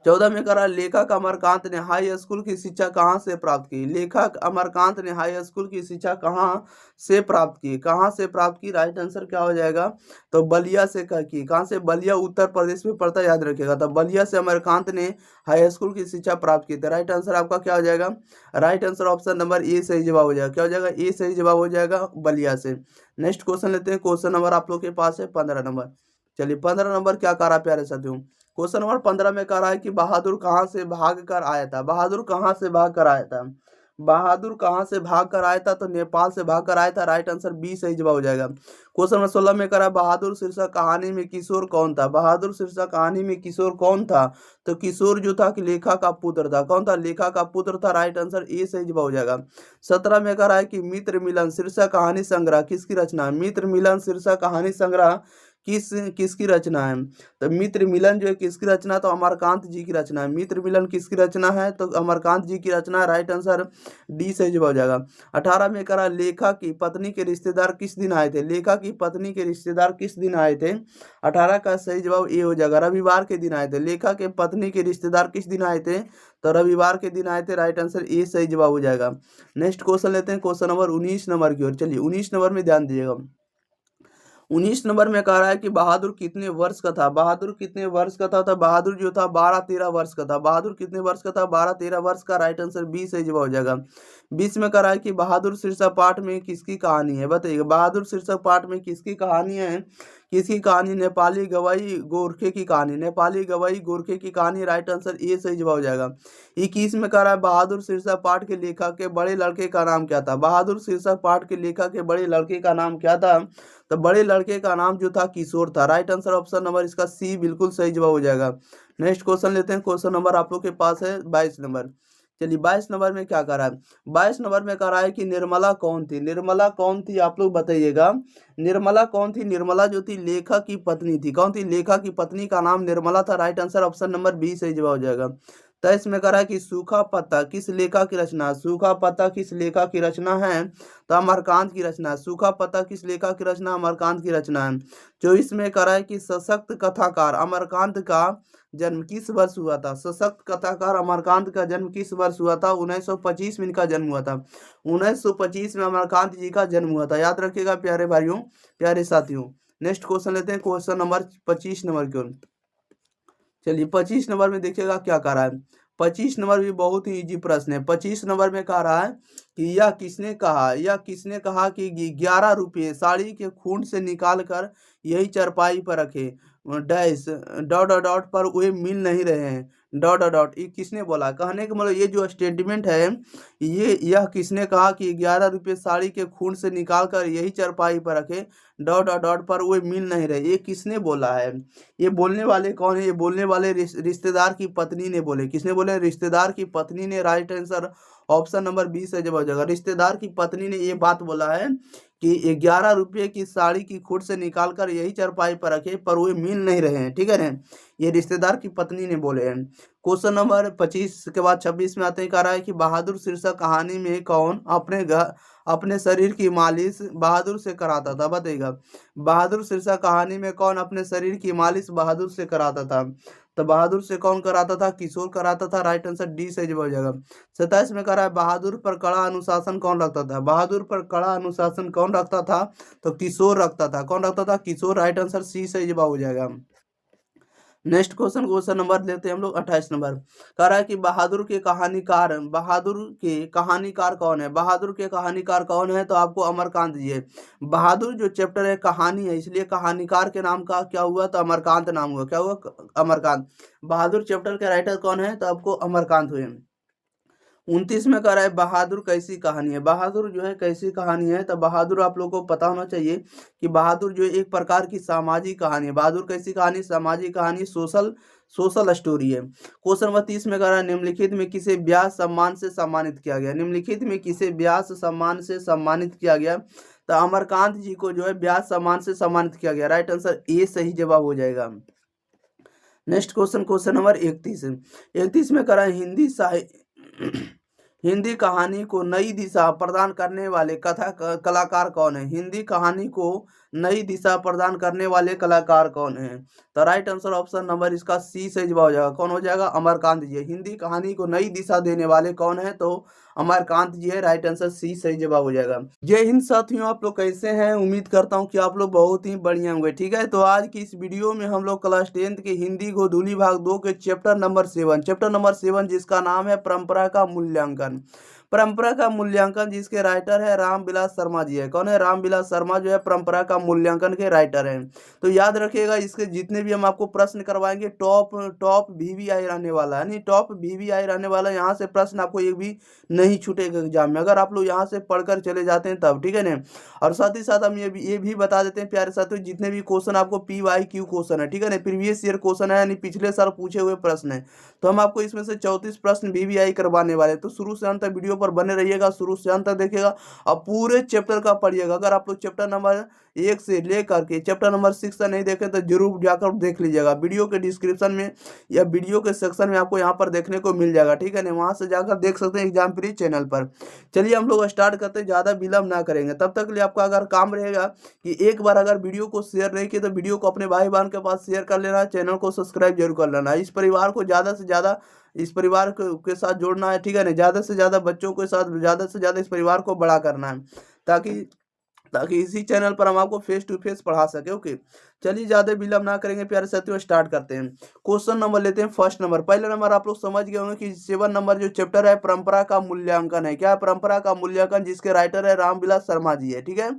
14 में करा लेखक अमरकांत ने हाई स्कूल की शिक्षा कहाँ से प्राप्त की? लेखक अमरकांत ने हाई स्कूल की शिक्षा कहाँ से प्राप्त की? कहाँ से प्राप्त की? राइट आंसर क्या हो जाएगा? तो बलिया से की। कहाँ से? बलिया उत्तर प्रदेश में पड़ता है, याद रखिएगा। तो बलिया से अमरकांत ने हाई स्कूल की शिक्षा प्राप्त की थी। राइट आंसर आपका क्या हो जाएगा? Right answer option number A सही जवाब हो जाएगा। क्या हो जाएगा? ए सही जवाब हो जाएगा, बलिया से। नेक्स्ट क्वेश्चन लेते हैं। क्वेश्चन नंबर आप लोग के पास है 15 नंबर। चलिए 15 नंबर क्या कह रहा है प्यारे साथियों? क्वेश्चन नंबर 15 में कह रहा है कि बहादुर कहाँ से भाग कर आया था? बहादुर कहाँ से भाग कर आया था? बहादुर कहाँ से भाग कर आया था? तो नेपाल से भाग कर आया था। राइट आंसर बी सही जवाब हो जाएगा। क्वेश्चन नंबर 16 में कह रहा है बहादुर शीर्षक कहानी में किशोर कौन था? बहादुर शीर्षक कहानी में किशोर कौन था? तो किशोर जो था कि लेखा का पुत्र था। कौन था? लेखा का पुत्र था। राइट आंसर ए सही जवाब हो जाएगा। 17 में कह रहा है कि मित्र मिलन शीर्षक कहानी संग्रह किसकी रचना है? मित्र मिलन शीर्षक कहानी संग्रह किसकी रचना है? तो मित्र मिलन जो है किसकी रचना? तो अमरकांत जी की रचना है। मित्र मिलन किसकी रचना है? तो अमरकांत जी की रचना है। राइट आंसर डी सही जवाब हो जाएगा। 18 में करा लेखा की पत्नी के रिश्तेदार किस दिन आए थे? लेखा की पत्नी के रिश्तेदार किस दिन आए थे? 18 का सही जवाब ए हो जाएगा, रविवार के दिन आए थे। लेखा के पत्नी के रिश्तेदार किस दिन आए थे? तो रविवार के दिन आए थे। राइट आंसर ए सही जवाब हो जाएगा। नेक्स्ट क्वेश्चन लेते हैं, क्वेश्चन नंबर 19 नंबर की ओर। चलिए 19 नंबर में ध्यान दीजिएगा। 19 नंबर में कह रहा है कि बहादुर कितने वर्ष का था? बहादुर कितने वर्ष का था? तो बहादुर जो था 12-13 वर्ष का था। बहादुर कितने वर्ष का था? 12-13 वर्ष का। राइट आंसर बी सही जवाब हो जाएगा। 20 में कह रहा है कि बहादुर शीर्षक पाठ में किसकी कहानी है? बताइए बहादुर शीर्षक पाठ में किसकी कहानी है? किसकी कहानी? नेपाली गवई गोरखे की कहानी। नेपाली गवई गोरखे की कहानी। राइट आंसर ए सही जवाब हो जाएगा। 21 में कह रहा है बहादुर शीर्षक पाठ के लेखक के बड़े लड़के का नाम क्या था? बहादुर शीर्षक पाठ के लेखक के बड़े लड़के का नाम क्या था? तो बड़े लड़के का नाम जो था किशोर था। राइट आंसर ऑप्शन नंबर इसका सी बिल्कुल सही जवाब हो जाएगा। नेक्स्ट क्वेश्चन लेते हैं। क्वेश्चन नंबर आप लोग के पास है 22 नंबर। चलिए 22 नंबर में क्या कर रहा है? 22 नंबर में कह रहा है कि निर्मला कौन थी? निर्मला कौन थी आप लोग बताइएगा। निर्मला कौन थी? निर्मला जो थी लेखा की पत्नी थी। कौन थी? लेखा की पत्नी का नाम निर्मला था। Right answer option number B सही जवाब हो जाएगा। तो इसमें कह रहा है कि सूखा पत्ता किस लेखा की रचना है? सूखा पत्ता किस लेखा की रचना है? तो अमरकांत की रचना है। सूखा पत्ता किस लेखा की रचना? अमरकांत की रचना है। 24 में कह रहा है कि सशक्त कथाकार अमरकांत का जन्म किस वर्ष हुआ था? सशक्त कथाकार अमरकांत का जन्म किस वर्ष हुआ था? 1925 में इनका जन्म हुआ था। 1925 में अमरकांत जी का जन्म हुआ था। याद रखिएगा प्यारे भाइयों, प्यारे साथियों। नेक्स्ट क्वेश्चन लेते हैं, क्वेश्चन नंबर 25 नंबर की ओर। चलिए 25 नंबर में देखिएगा क्या कह रहा है। 25 नंबर भी बहुत ही इजी प्रश्न है। 25 नंबर में कह रहा है कि यह किसने कहा कि 11 रुपये साड़ी के खूंट से निकाल कर यही चरपाई पर रखे डैश डॉट डॉट डॉट पर वे मिल नहीं रहे हैं डॉट डॉट डॉट। ये किसने बोला? कहने का मतलब ये जो स्टेटमेंट है यह किसने कहा कि 11 रुपये साड़ी के खूंट से निकाल कर यही चरपाई पर रखे डॉट डॉट डॉट पर वे मिल नहीं रहे, ये किसने बोला है? ये बोलने वाले कौन है? ये बोलने वाले रिश्तेदार की पत्नी ने बोले। किसने बोले? रिश्तेदार की पत्नी ने। Right answer option number B से जवाब हो जाएगा। रिश्तेदार की पत्नी ने ये बात बोला है कि 11 रुपये की साड़ी की खूट से निकाल कर यही चरपाई पर रखे पर वे मिल नहीं रहे हैं। ठीक है ना, ये रिश्तेदार की पत्नी ने बोले हैं। क्वेश्चन नंबर 25 के बाद 26 में आते ही कह रहा है कि बहादुर शीर्षक कहानी में कौन अपने शरीर की मालिश बहादुर से कराता था? बताइएगा। बहादुर शीर्षक कहानी में कौन अपने शरीर की मालिश बहादुर से कराता था? तो बहादुर से कौन कराता था? किशोर कराता था। राइट आंसर डी सही जवाब हो जाएगा। 27 में कह रहा है बहादुर पर कड़ा अनुशासन कौन रखता था? बहादुर पर कड़ा अनुशासन कौन रखता था? तो किशोर रखता था। कौन रखता था? किशोर। राइट आंसर सी सही जवाब हो जाएगा। नेक्स्ट क्वेश्चन, क्वेश्चन नंबर लेते हैं हम लोग 28 नंबर। कह रहा है कि बहादुर के कहानीकार कौन है? बहादुर के कहानीकार कौन है? तो आपको अमरकांत जी है। बहादुर जो चैप्टर है कहानी है, इसलिए कहानीकार के नाम का क्या हुआ? तो अमरकांत नाम हुआ। क्या हुआ? अमरकांत। बहादुर चैप्टर के राइटर कौन है? तो आपको अमरकांत हुए। 29 में कह रहा है बहादुर कैसी कहानी है? बहादुर जो है कैसी कहानी है? तो बहादुर आप लोगों को पता होना चाहिए कि बहादुर जो है एक प्रकार की सामाजिक कहानी है। बहादुर कैसी कहानी? सामाजिक कहानी, सोशल सोशल स्टोरी है। क्वेश्चन नंबर 30 में कह रहा है निम्नलिखित में किसे व्यास सम्मान से सम्मानित किया गया? निम्नलिखित में किसे व्यास सम्मान से सम्मानित किया गया? तो अमरकांत जी को जो है व्यास सम्मान से सम्मानित किया गया। राइट आंसर ए सही जवाब हो जाएगा। Next question, question number 31। 31 में कह रहा है हिंदी कहानी को नई दिशा प्रदान करने वाले कलाकार कौन है? हिंदी कहानी को नई दिशा प्रदान करने वाले कलाकार कौन है? तो राइट आंसर ऑप्शन नंबर इसका सी सही जवाब हो जाएगा। कौन हो जाएगा? अमरकांत जी है। हिंदी कहानी को नई दिशा देने वाले कौन है? तो अमरकांत जी है। राइट आंसर सी सही जवाब हो जाएगा। जय हिंद साथियों, आप लोग कैसे हैं? उम्मीद करता हूं कि आप लोग बहुत ही बढ़िया होंगे। ठीक है, तो आज की इस वीडियो में हम लोग क्लास 10th के हिंदी गोधूली भाग 2 के चैप्टर नंबर 7 जिसका नाम है परंपरा का मूल्यांकन। परंपरा का मूल्यांकन जिसके राइटर है रामविलास शर्मा जी है। कौन है? रामविलास शर्मा जो है परंपरा का मूल्यांकन के राइटर हैं। तो याद रखिएगा, इसके जितने भी हम आपको प्रश्न करवाएंगे टॉप टॉप वीवीआई रहने वाला है, नहीं टॉप वीवीआई रहने वाला। यहाँ से प्रश्न आपको एक भी नहीं छूटेगा एग्जाम में, अगर आप लोग यहाँ से पढ़कर चले जाते हैं तब। ठीक है ना? और साथ ही साथ हम ये भी बता देते हैं प्यारे साथियों, जितने भी क्वेश्चन आपको PYQ क्वेश्चन है, ठीक है ना, प्रीवियस ईयर क्वेश्चन है, यानी पिछले साल पूछे हुए प्रश्न है, तो हम आपको इसमें से 34 प्रश्न VVI करवाने वाले हैं। तो शुरू से अंत तक वीडियो पर बने रहिएगा, शुरू से अंत तक देखिएगा और पूरे चैप्टर का पढ़िएगा। अगर आप लोग चैप्टर नंबर 1 से लेकर के चैप्टर नंबर 6 तक नहीं देखे तो जरूर जाकर देख लीजिएगा। वीडियो के डिस्क्रिप्शन में या वीडियो के सेक्शन में आपको यहाँ पर देखने को मिल जाएगा। ठीक है ना? वहाँ से जाकर देख सकते हैं एग्जाम प्री चैनल पर। चलिए हम लोग स्टार्ट करते हैं, ज़्यादा विलम्ब ना करेंगे। तब तक के लिए आपका अगर काम रहेगा कि एक बार अगर वीडियो को शेयर नहीं किया तो वीडियो को अपने भाई बहन के पास शेयर कर लेना, चैनल को सब्सक्राइब जरूर कर लेना। इस परिवार को ज़्यादा से ज़्यादा इस परिवार के साथ जोड़ना है। ठीक है ना? ज़्यादा से ज़्यादा बच्चों के साथ ज़्यादा से ज़्यादा इस परिवार को बड़ा करना है, ताकि ताकि इसी चैनल पर हम आपको फेस टू फेस पढ़ा सके। ओके, चलिए ज़्यादा विलम्ब ना करेंगे प्यारे साथियों, स्टार्ट करते हैं। क्वेश्चन नंबर लेते हैं फर्स्ट नंबर। पहला नंबर आप लोग समझ गए होंगे कि 7 नंबर जो चैप्टर है परंपरा का मूल्यांकन है। क्या है? परंपरा का मूल्यांकन, जिसके राइटर है रामविलास शर्मा जी है। ठीक है?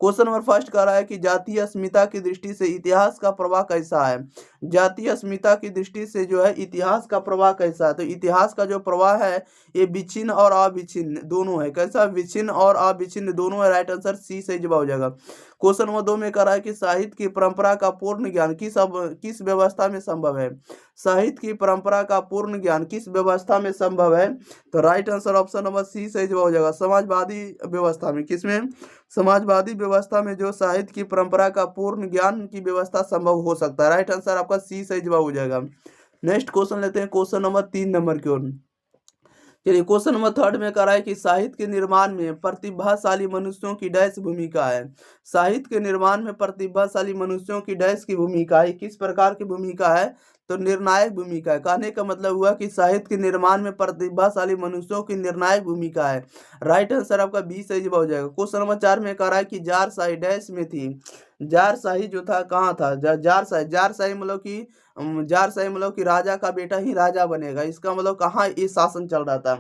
क्वेश्चन नंबर फर्स्ट कह रहा है कि जातीय अस्मिता की दृष्टि से इतिहास का प्रवाह कैसा है? जातीय अस्मिता की दृष्टि से जो है इतिहास का प्रवाह कैसा है? तो इतिहास का जो प्रवाह है ये विच्छिन्न और अविच्छिन्न दोनों है। कैसा? विच्छिन्न और अविच्छिन्न दोनों है। राइट आंसर सी सही जवाब हो जाएगा। क्वेश्चन नंबर 2 में कह रहा है कि साहित्य की परंपरा का पूर्ण ज्ञान किस व्यवस्था में संभव है? साहित्य की परंपरा का पूर्ण ज्ञान किस व्यवस्था में संभव है? तो right answer option number C सही जवाब हो जाएगा। समाजवादी व्यवस्था में। किसमें? समाजवादी व्यवस्था में जो साहित्य की परंपरा का पूर्ण ज्ञान की व्यवस्था संभव हो सकता है। राइट आंसर आपका सी सही जवाब हो जाएगा। नेक्स्ट क्वेश्चन लेते हैं, क्वेश्चन नंबर 3 नंबर की ओर। चलिए, क्वेश्चन नंबर 3 में कह रहा है कि साहित्य के निर्माण में प्रतिभाशाली मनुष्यों की डैश भूमिका है। साहित्य के निर्माण में प्रतिभाशाली मनुष्यों की डैश की भूमिका है। किस प्रकार की भूमिका है? तो निर्णायक भूमिका है। कहने का मतलब हुआ कि साहित्य के निर्माण में प्रतिभाशाली मनुष्यों की निर्णायक भूमिका है। राइट आंसर आपका बी सही जवाब हो जाएगा। क्वेश्चन नंबर 4 में कह रहा है कि जारशाही डैश में थी। जारशाही जो था कहाँ था? जारशाही मतलब कि जारशाही मतलब कि राजा का बेटा ही राजा बनेगा। इसका मतलब कहाँ ये शासन चल रहा था?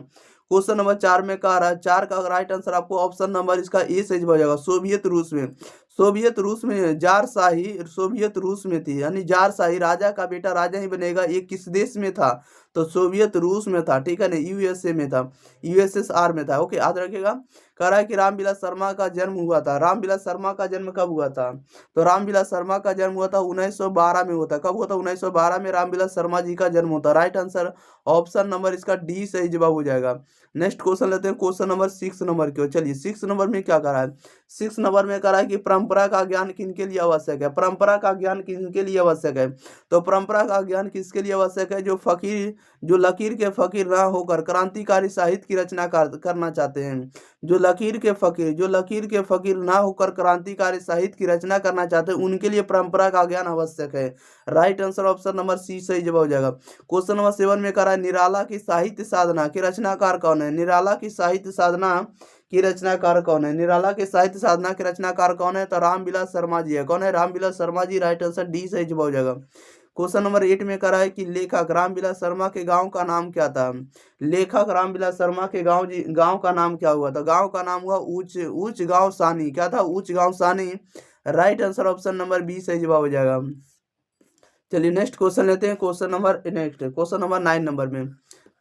क्वेश्चन नंबर 4 में कह रहा है, 4 का राइट आंसर आपको ऑप्शन नंबर इसका ए सही हो जाएगा। सोवियत रूस में। सोवियत रूस में जारशाही सोवियत रूस में थी, यानी जारशाही राजा का बेटा राजा ही बनेगा। ये किस देश में था? तो सोवियत रूस में था। ठीक है ना? USA में था, USSR में था। ओके, याद रखिएगा। कह रहा है कि रामविलास शर्मा का जन्म हुआ था। रामविलास शर्मा का जन्म कब हुआ था? तो रामविलास शर्मा का जन्म हुआ था 1912 में होता। कब हुआ था? 1912 में रामविलास शर्मा जी का जन्म होता। राइट आंसर ऑप्शन नंबर इसका डी सही जवाब हो जाएगा। नेक्स्ट क्वेश्चन लेते हैं, क्वेश्चन नंबर 6 नंबर की ओर। चलिए, 6 नंबर में क्या कह रहा है? 6 नंबर में कह रहा है कि परंपरा का ज्ञान किनके लिए आवश्यक है? परंपरा का ज्ञान किनके लिए आवश्यक है? तो परंपरा का ज्ञान किसके लिए आवश्यक है? जो लकीर के फकीर ना होकर क्रांतिकारी साहित्य की रचना करना चाहते हैं। जो लकीर के फकीर ना होकर क्रांतिकारी साहित्य की रचना करना चाहते हैं उनके लिए परंपरा का ज्ञान आवश्यक है। Right answer option number C सही जवाब हो जाएगा। क्वेश्चन नंबर 7 में कह रहा है निराला की साहित्य साधना के रचनाकार कौन है? निराला की साहित्य साधना की रचनाकार कौन है? निराला के साहित्य साधना के रचनाकार कौन है? तो रामविलास शर्मा जी है। कौन है? Ramvilas Sharma ji. Right answer D सही जवाब हो जाएगा। क्वेश्चन नंबर 8 में कह रहा है कि लेखक रामविलास शर्मा के गांव का नाम क्या था? लेखक रामविलास शर्मा के गांव का नाम क्या हुआ? तो गांव का नाम हुआ ऊंच गांव सानी। क्या था? ऊंच गांव सानी। Right answer option number B सही जवाब हो जाएगा। चलिए नेक्स्ट क्वेश्चन लेते हैं। क्वेश्चन नंबर 9 नंबर में।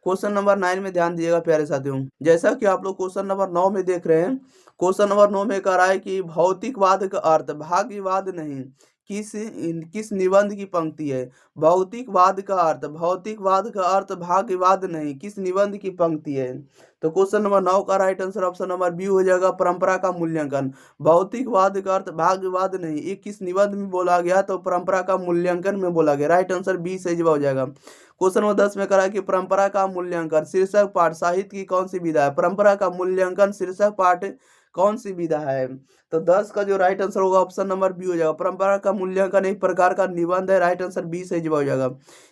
क्वेश्चन नंबर 9 में ध्यान दीजिएगा प्यारे साथियों। जैसा कि आप लोग क्वेश्चन नंबर 9 में देख रहे हैं, क्वेश्चन नंबर 9 में कह रहा है कि भौतिकवाद का अर्थ भाग्यवाद नहीं किस निबंध की पंक्ति है? भौतिकवाद का अर्थ भाग्यवाद नहीं किस निबंध की पंक्ति है? तो क्वेश्चन नंबर 9 का right answer option number B हो जाएगा, परंपरा का मूल्यांकन। भौतिकवाद का अर्थ भाग्यवाद नहीं, ये किस निबंध में बोला गया? तो परंपरा का मूल्यांकन में बोला गया। राइट आंसर बी सही जवाब हो जाएगा। क्वेश्चन नंबर 10 में करा है कि परंपरा का मूल्यांकन शीर्षक पाठ साहित्य की कौन सी विधा है? परंपरा का मूल्यांकन शीर्षक पाठ कौन सी विधा है? तो 10 का जो राइट आंसर होगा ऑप्शन नंबर बी हो जाएगा, परंपरा का मूल्यांकन एक प्रकार का निबंध है। राइट आंसर बी सही जवाब हो जाएगा।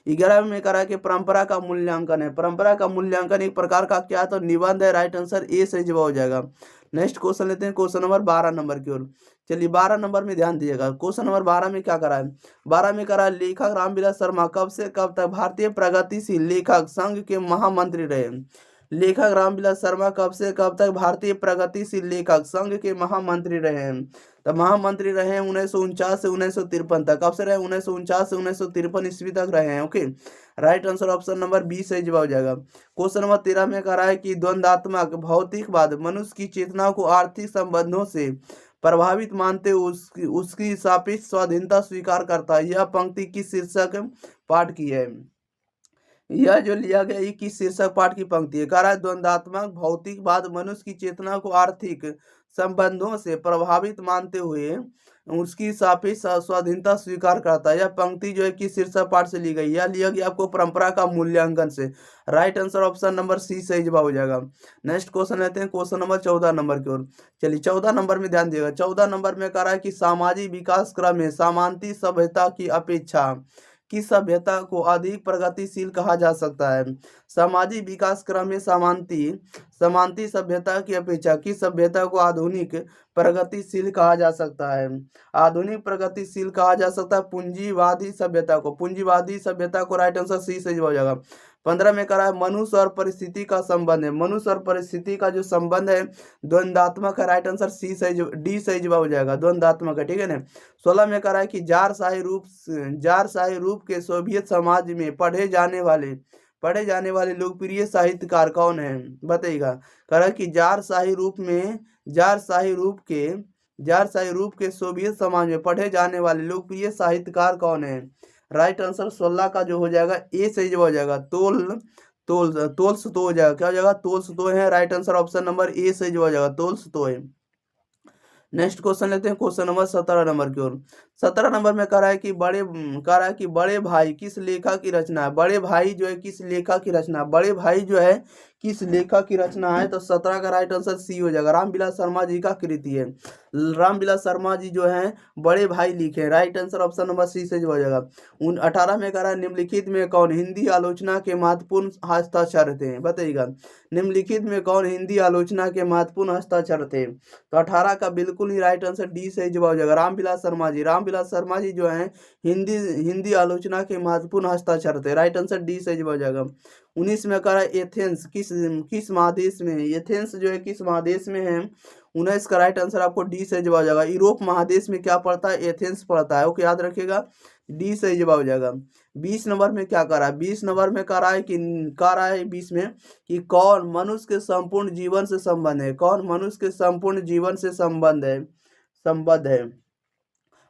11 में करा है कि परंपरा का मूल्यांकन है, परंपरा का मूल्यांकन एक प्रकार का क्या? तो निबंध है। राइट आंसर ए सही जवाब हो जाएगा। नेक्स्ट क्वेश्चन लेते हैं क्वेश्चन नंबर 12 नंबर की ओर। चलिए 12 नंबर में ध्यान दीजिएगा। क्वेश्चन नंबर 12 में क्या करा है? 12 में करा है लेखक रामविलास शर्मा कब से कब तक भारतीय प्रगतिशील लेखक संघ के महामंत्री रहे? लेखक रामविलास शर्मा कब से कब तक भारतीय प्रगतिशील लेखक संघ के महामंत्री रहे हैं? तो महामंत्री रहे हैं 1949 से 1953 तक। कब से रहे? 1949 से 1953 ईस्वी तक रहे हैं। Okay, right answer option number B सही जवाब हो जाएगा। क्वेश्चन नंबर 13 में कह रहा है कि द्वंद्वात्मक भौतिकवाद मनुष्य की चेतना को आर्थिक संबंधों से प्रभावित मानते उसकी उसकी सापेक्ष स्वाधीनता स्वीकार करता है। यह पंक्ति किस शीर्षक पाठ की है? यह जो लिया गया ये किस शीर्षक पाठ की पंक्ति है? कह रहा है द्वंद्वात्मक भौतिकवाद मनुष्य की चेतना को आर्थिक संबंधों से प्रभावित मानते हुए उसकी सापेक्ष स्वाधीनता स्वीकार करता है। यह पंक्ति जो है किस शीर्षक पाठ से ली गई? यह लिया गया आपको परंपरा का मूल्यांकन से। Right answer option number C सही जवाब हो जाएगा। नेक्स्ट क्वेश्चन लेते हैं क्वेश्चन नंबर 14 नंबर की ओर। चलिए 14 नंबर में ध्यान दिएगा। 14 नंबर में कह रहा है कि सामाजिक विकास क्रम में सामांती सभ्यता की अपेक्षा किस सभ्यता को अधिक प्रगतिशील कहा जा सकता है? सामाजिक विकास क्रम में समांती सभ्यता की अपेक्षा किस सभ्यता को आधुनिक प्रगतिशील कहा जा सकता है? आधुनिक प्रगतिशील कहा जा सकता है पूंजीवादी सभ्यता को। पूंजीवादी सभ्यता को राइट आंसर सी से हो जाएगा। 15 में करा है मनुष्य और परिस्थिति का संबंध है। मनुष्य और परिस्थिति का जो संबंध है द्वंद्वात्मक है। राइट आंसर डी सही जवाब हो जाएगा, द्वंद्वात्मक है। ठीक है ना। 16 में करा है कि जारशाही रूप के सोवियत समाज में पढ़े जाने वाले लोकप्रिय साहित्यकार कौन है? बताइएगा। करा कि जारशाही रूप के सोवियत समाज में पढ़े जाने वाले लोकप्रिय साहित्यकार कौन है? राइट आंसर 16 का जो हो जाएगा ए सही जवाब हो जाएगा, तोल्स्टॉय हो जाएगा। क्या हो जाएगा? तोल्स्टॉय है। Right answer option number A सही जवाब हो जाएगा, तोल्स्टॉय। नेक्स्ट क्वेश्चन लेते हैं क्वेश्चन नंबर 17 नंबर की ओर। 17 नंबर में कह रहा है कि बड़े भाई किस लेखक की रचना है? बड़े भाई जो है किस लेखक की रचना है? बड़े भाई जो है किस लेखक की रचना है? तो 17 का राइट आंसर सी हो जाएगा, रामविलास शर्मा जी का कृति है। रामविलास शर्मा जी जो है बड़े भाई लिखे। Right answer option number C से जो हो जाएगा। 18 में कह रहा है निम्नलिखित में कौन हिंदी आलोचना के महत्वपूर्ण हस्ताक्षर थे? बताइएगा, निम्नलिखित में कौन हिंदी आलोचना के महत्वपूर्ण हस्ताक्षर थे? तो 18 का बिल्कुल ही राइट आंसर डी सही जवाब हो जाएगा, रामविलास शर्मा जी। रामविलास शर्मा जी जो है हिंदी आलोचना के महत्वपूर्ण हस्ताक्षर थे। राइट आंसर डी सही जवाब हो जाएगा। 19 में कह रहा है एथेंस किस महादेश में है? एथेंस जो है किस महादेश में है? 19 का राइट आंसर आपको डी सही जवाब हो जाएगा। यूरोप महादेश में क्या पड़ता है? एथेंस पड़ता है। ओके, याद रखिएगा, डी सही जवाब हो जाएगा। 20 नंबर में क्या कर रहा है? 20 नंबर में कह रहा है 20 में कि कौन मनुष्य के संपूर्ण जीवन से संबंध है? कौन मनुष्य के संपूर्ण जीवन से संबंध है?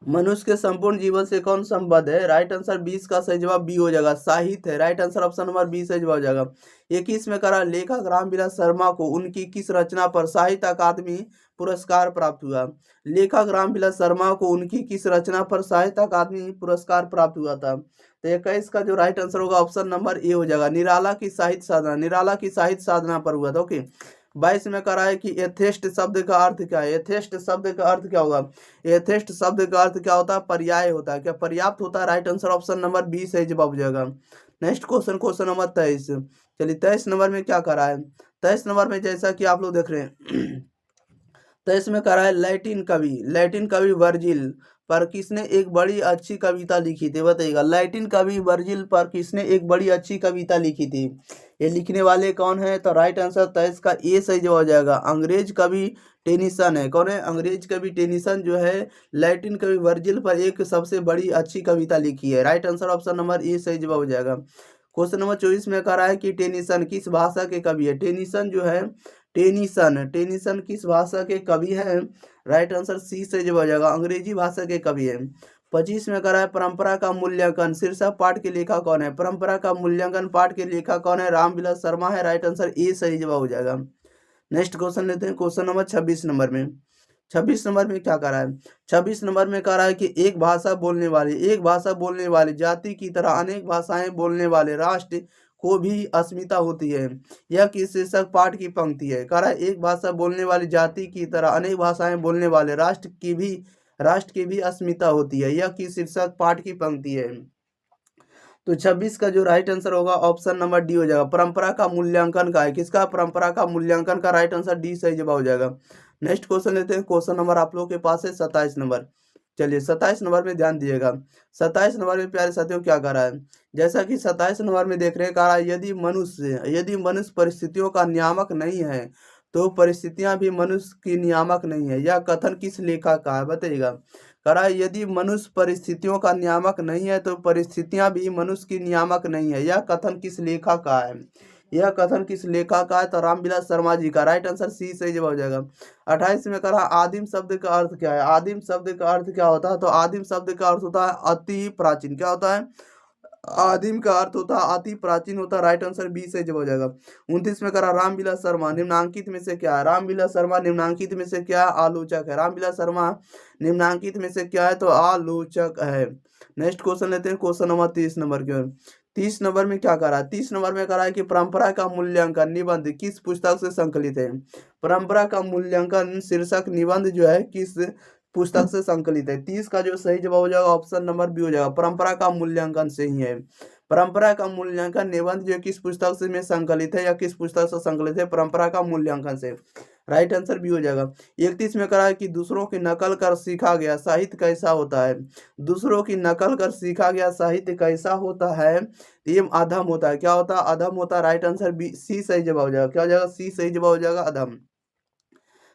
मनुष्य के संपूर्ण जीवन से कौन संबद्ध है? राइट आंसर 20 का सही जवाब बी हो जाएगा, साहित्य है। Right answer option number B सही जवाब हो जाएगा। 21 में करा लेखक रामविलास शर्मा को उनकी किस रचना पर साहित्य अकादमी पुरस्कार प्राप्त हुआ? लेखक रामविलास शर्मा को उनकी किस रचना पर साहित्य अकादमी पुरस्कार प्राप्त हुआ था? तो 21 का जो राइट आंसर होगा ऑप्शन नंबर ए हो जाएगा, निराला की साहित्य साधना। निराला की साहित्य साधना पर हुआ था। ओके, 22 में कह रहा है कि एथेस्ट शब्द का अर्थ क्या है। एथेस्ट शब्द का अर्थ क्या होगा। एथेस्ट शब्द का अर्थ क्या होता है, पर्याय होता है। क्या पर्याप्त होता है। Right answer option number B सही जवाब हो जाएगा। Next question, question number 23। चलिए 23 नंबर में क्या कर रहा है। 23 नंबर में जैसा कि आप लोग देख रहे हैं तो इसमें कह रहा है लैटिन कवि वर्जिल पर किसने एक बड़ी अच्छी कविता लिखी थी। बताइएगा, लैटिन कवि वर्जिल पर किसने एक बड़ी अच्छी कविता लिखी थी। ये लिखने वाले कौन है। तो राइट आंसर 23 का ए सही जवाब हो जाएगा। अंग्रेज कवि टेनिसन है। कौन है। अंग्रेज कवि टेनिसन जो है लैटिन कवि वर्जिल पर एक सबसे बड़ी अच्छी कविता लिखी है। Right answer option number A सही जवाब हो जाएगा। क्वेश्चन नंबर 24 में कह रहा है कि टेनिसन किस भाषा के कवि है। टेनिसन जो है टेनिसन किस भाषा के कवि हैं। राइट आंसर सी से जवाब हो जाएगा। अंग्रेजी भाषा के कवि हैं। 25 में करा है परंपरा का मूल्यांकन शीर्षक पाठ के लेखक कौन है। परंपरा का मूल्यांकन पाठ के लेखक कौन है। रामविलास शर्मा है। राइट आंसर ए सही जवाब हो जाएगा। नेक्स्ट क्वेश्चन लेते हैं, क्वेश्चन नंबर 26 नंबर में। 26 नंबर में क्या कह रहा है। 26 नंबर में कह रहा है कि एक भाषा बोलने वाली जाति की तरह अनेक भाषाएं बोलने वाले राष्ट्र को भी अस्मिता होती है। यह किस शीर्षक पाठ की पंक्ति है। कह रहा है एक भाषा बोलने वाली जाति की तरह अनेक भाषाएं बोलने वाले राष्ट्र की भी अस्मिता होती है। यह किस शीर्षक पाठ की पंक्ति है। तो 26 का जो राइट आंसर होगा ऑप्शन नंबर डी हो जाएगा। परंपरा का मूल्यांकन का है। किसका। परंपरा का मूल्यांकन का राइट आंसर डी सही जवाब हो जाएगा। नेक्स्ट क्वेश्चन लेते हैं, क्वेश्चन नंबर आप लोगों के पास है 27 नंबर। चलिए 27 नंबर में ध्यान दिएगा। 27 नंबर में प्यारे साथियों क्या कर रहा है। जैसा कि 27 नंबर में देख रहे हैं, कह रहा है यदि मनुष्य परिस्थितियों का नियामक नहीं है तो परिस्थितियां भी मनुष्य की नियामक नहीं है। यह कथन किस लेखक का है। बताइएगा, कह रहा है यदि मनुष्य परिस्थितियों का नियामक नहीं है तो परिस्थितियां भी मनुष्य की नियामक नहीं है। यह कथन किस लेखक का है। यह कथन किस लेखक का है। तो रामविलास शर्मा जी का। राइट आंसर सी सही जवाब हो जाएगा। 28 में कह रहा आदिम शब्द का अर्थ क्या है। आदिम शब्द का अर्थ क्या होता है। तो आदिम शब्द का अर्थ होता है अति प्राचीन। क्या होता है। आदिम का अर्थ होता है अति प्राचीन होता है। राइट आंसर बी से जवाब हो जाएगा। 29 में करा रामविलास शर्मा निम्नांकित में से क्या है। रामविलास शर्मा निम्नांकित में से क्या आलोचक है। रामविलास शर्मा निम्नांकित में से क्या है। तो आलोचक है। नेक्स्ट क्वेश्चन लेते हैं, क्वेश्चन नंबर 30 नंबर की ओर। 30 नंबर में क्या करा है। 30 नंबर में करा है कि परंपरा का मूल्यांकन निबंध किस पुस्तक से संकलित है। परंपरा का मूल्यांकन शीर्षक निबंध जो है किस पुस्तक से संकलित है। 30 का जो सही जवाब हो जाएगा ऑप्शन नंबर बी हो जाएगा। परंपरा का मूल्यांकन से ही है। परंपरा का मूल्यांकन निबंध जो किस पुस्तक से में संकलित है या किस पुस्तक से संकलित है। परंपरा का मूल्यांकन से। राइट आंसर बी हो जाएगा। 31 में कहा है कि दूसरों की नकल कर सीखा गया साहित्य कैसा होता है। दूसरों की नकल कर सीखा गया साहित्य कैसा होता है। ये अधम होता है। क्या होता है। अधम होता है। राइट आंसर बी सी सही जवाब हो जाएगा। क्या हो जाएगा। सी सही जवाब हो जाएगा अधम।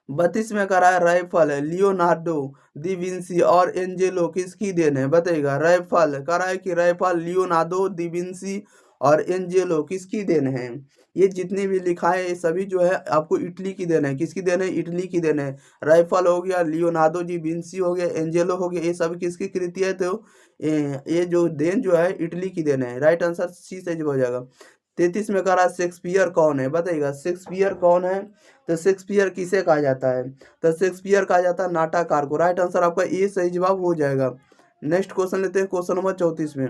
32 में कह रहा है राइफल लियोनार्डो दी विंसी और एंजेलो किसकी देन है। बताइएगा, राइफल कह रहा है कि राइफल लियोनार्डो दी विंसी और एंजेलो किसकी देन है। ये जितने भी लिखा है ये सभी जो है आपको इटली की देन है। किसकी देन है। इटली की देन है। राइफल हो गया, लियोनार्डो दी विंसी हो गया, एंजेलो हो गया, ये सब किसकी कृति है। तो ये जो देन जो है इटली की देन है। राइट आंसर सी से हो जाएगा। 33 में कह रहा है शेक्सपियर कौन है। बताइएगा, शेक्सपियर कौन है। तो शेक्सपियर किसे कहा जाता है। तो शेक्सपियर कहा जाता है नाटककार को। राइट आंसर आपका ए सही जवाब हो जाएगा। नेक्स्ट क्वेश्चन लेते हैं, क्वेश्चन नंबर 34 में।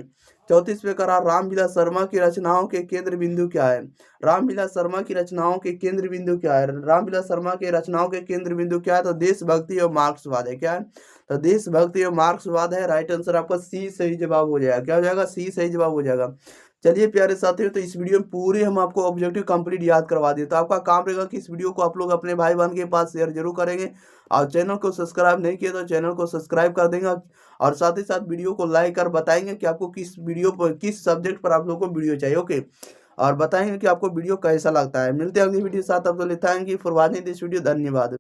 34 में करा रामविलास शर्मा की रचनाओं के केंद्र बिंदु क्या है। रामविलास शर्मा की रचनाओं के केंद्र बिंदु क्या है। रामविलास शर्मा के रचनाओं के केंद्र बिंदु क्या है। तो देशभक्ति और मार्क्सवाद है। क्या है। तो देशभक्ति और मार्क्सवाद है। राइट आंसर आपका सी सही जवाब हो जाएगा। क्या हो जाएगा। सी सही जवाब हो जाएगा। चलिए प्यारे साथियों, तो इस वीडियो में पूरे हम आपको ऑब्जेक्टिव कंप्लीट याद करवा दिए। तो आपका काम रहेगा कि इस वीडियो को आप लोग अपने भाई बहन के पास शेयर जरूर करेंगे और चैनल को सब्सक्राइब नहीं किया तो चैनल को सब्सक्राइब कर देंगे और साथ ही साथ वीडियो को लाइक कर बताएंगे कि आपको किस वीडियो पर किस सब्जेक्ट पर आप लोग को वीडियो चाहिए। ओके, और बताएंगे कि आपको वीडियो कैसा लगता है। मिलते हैं अगली वीडियो के साथ। आप लोग thank you for watching this video. धन्यवाद।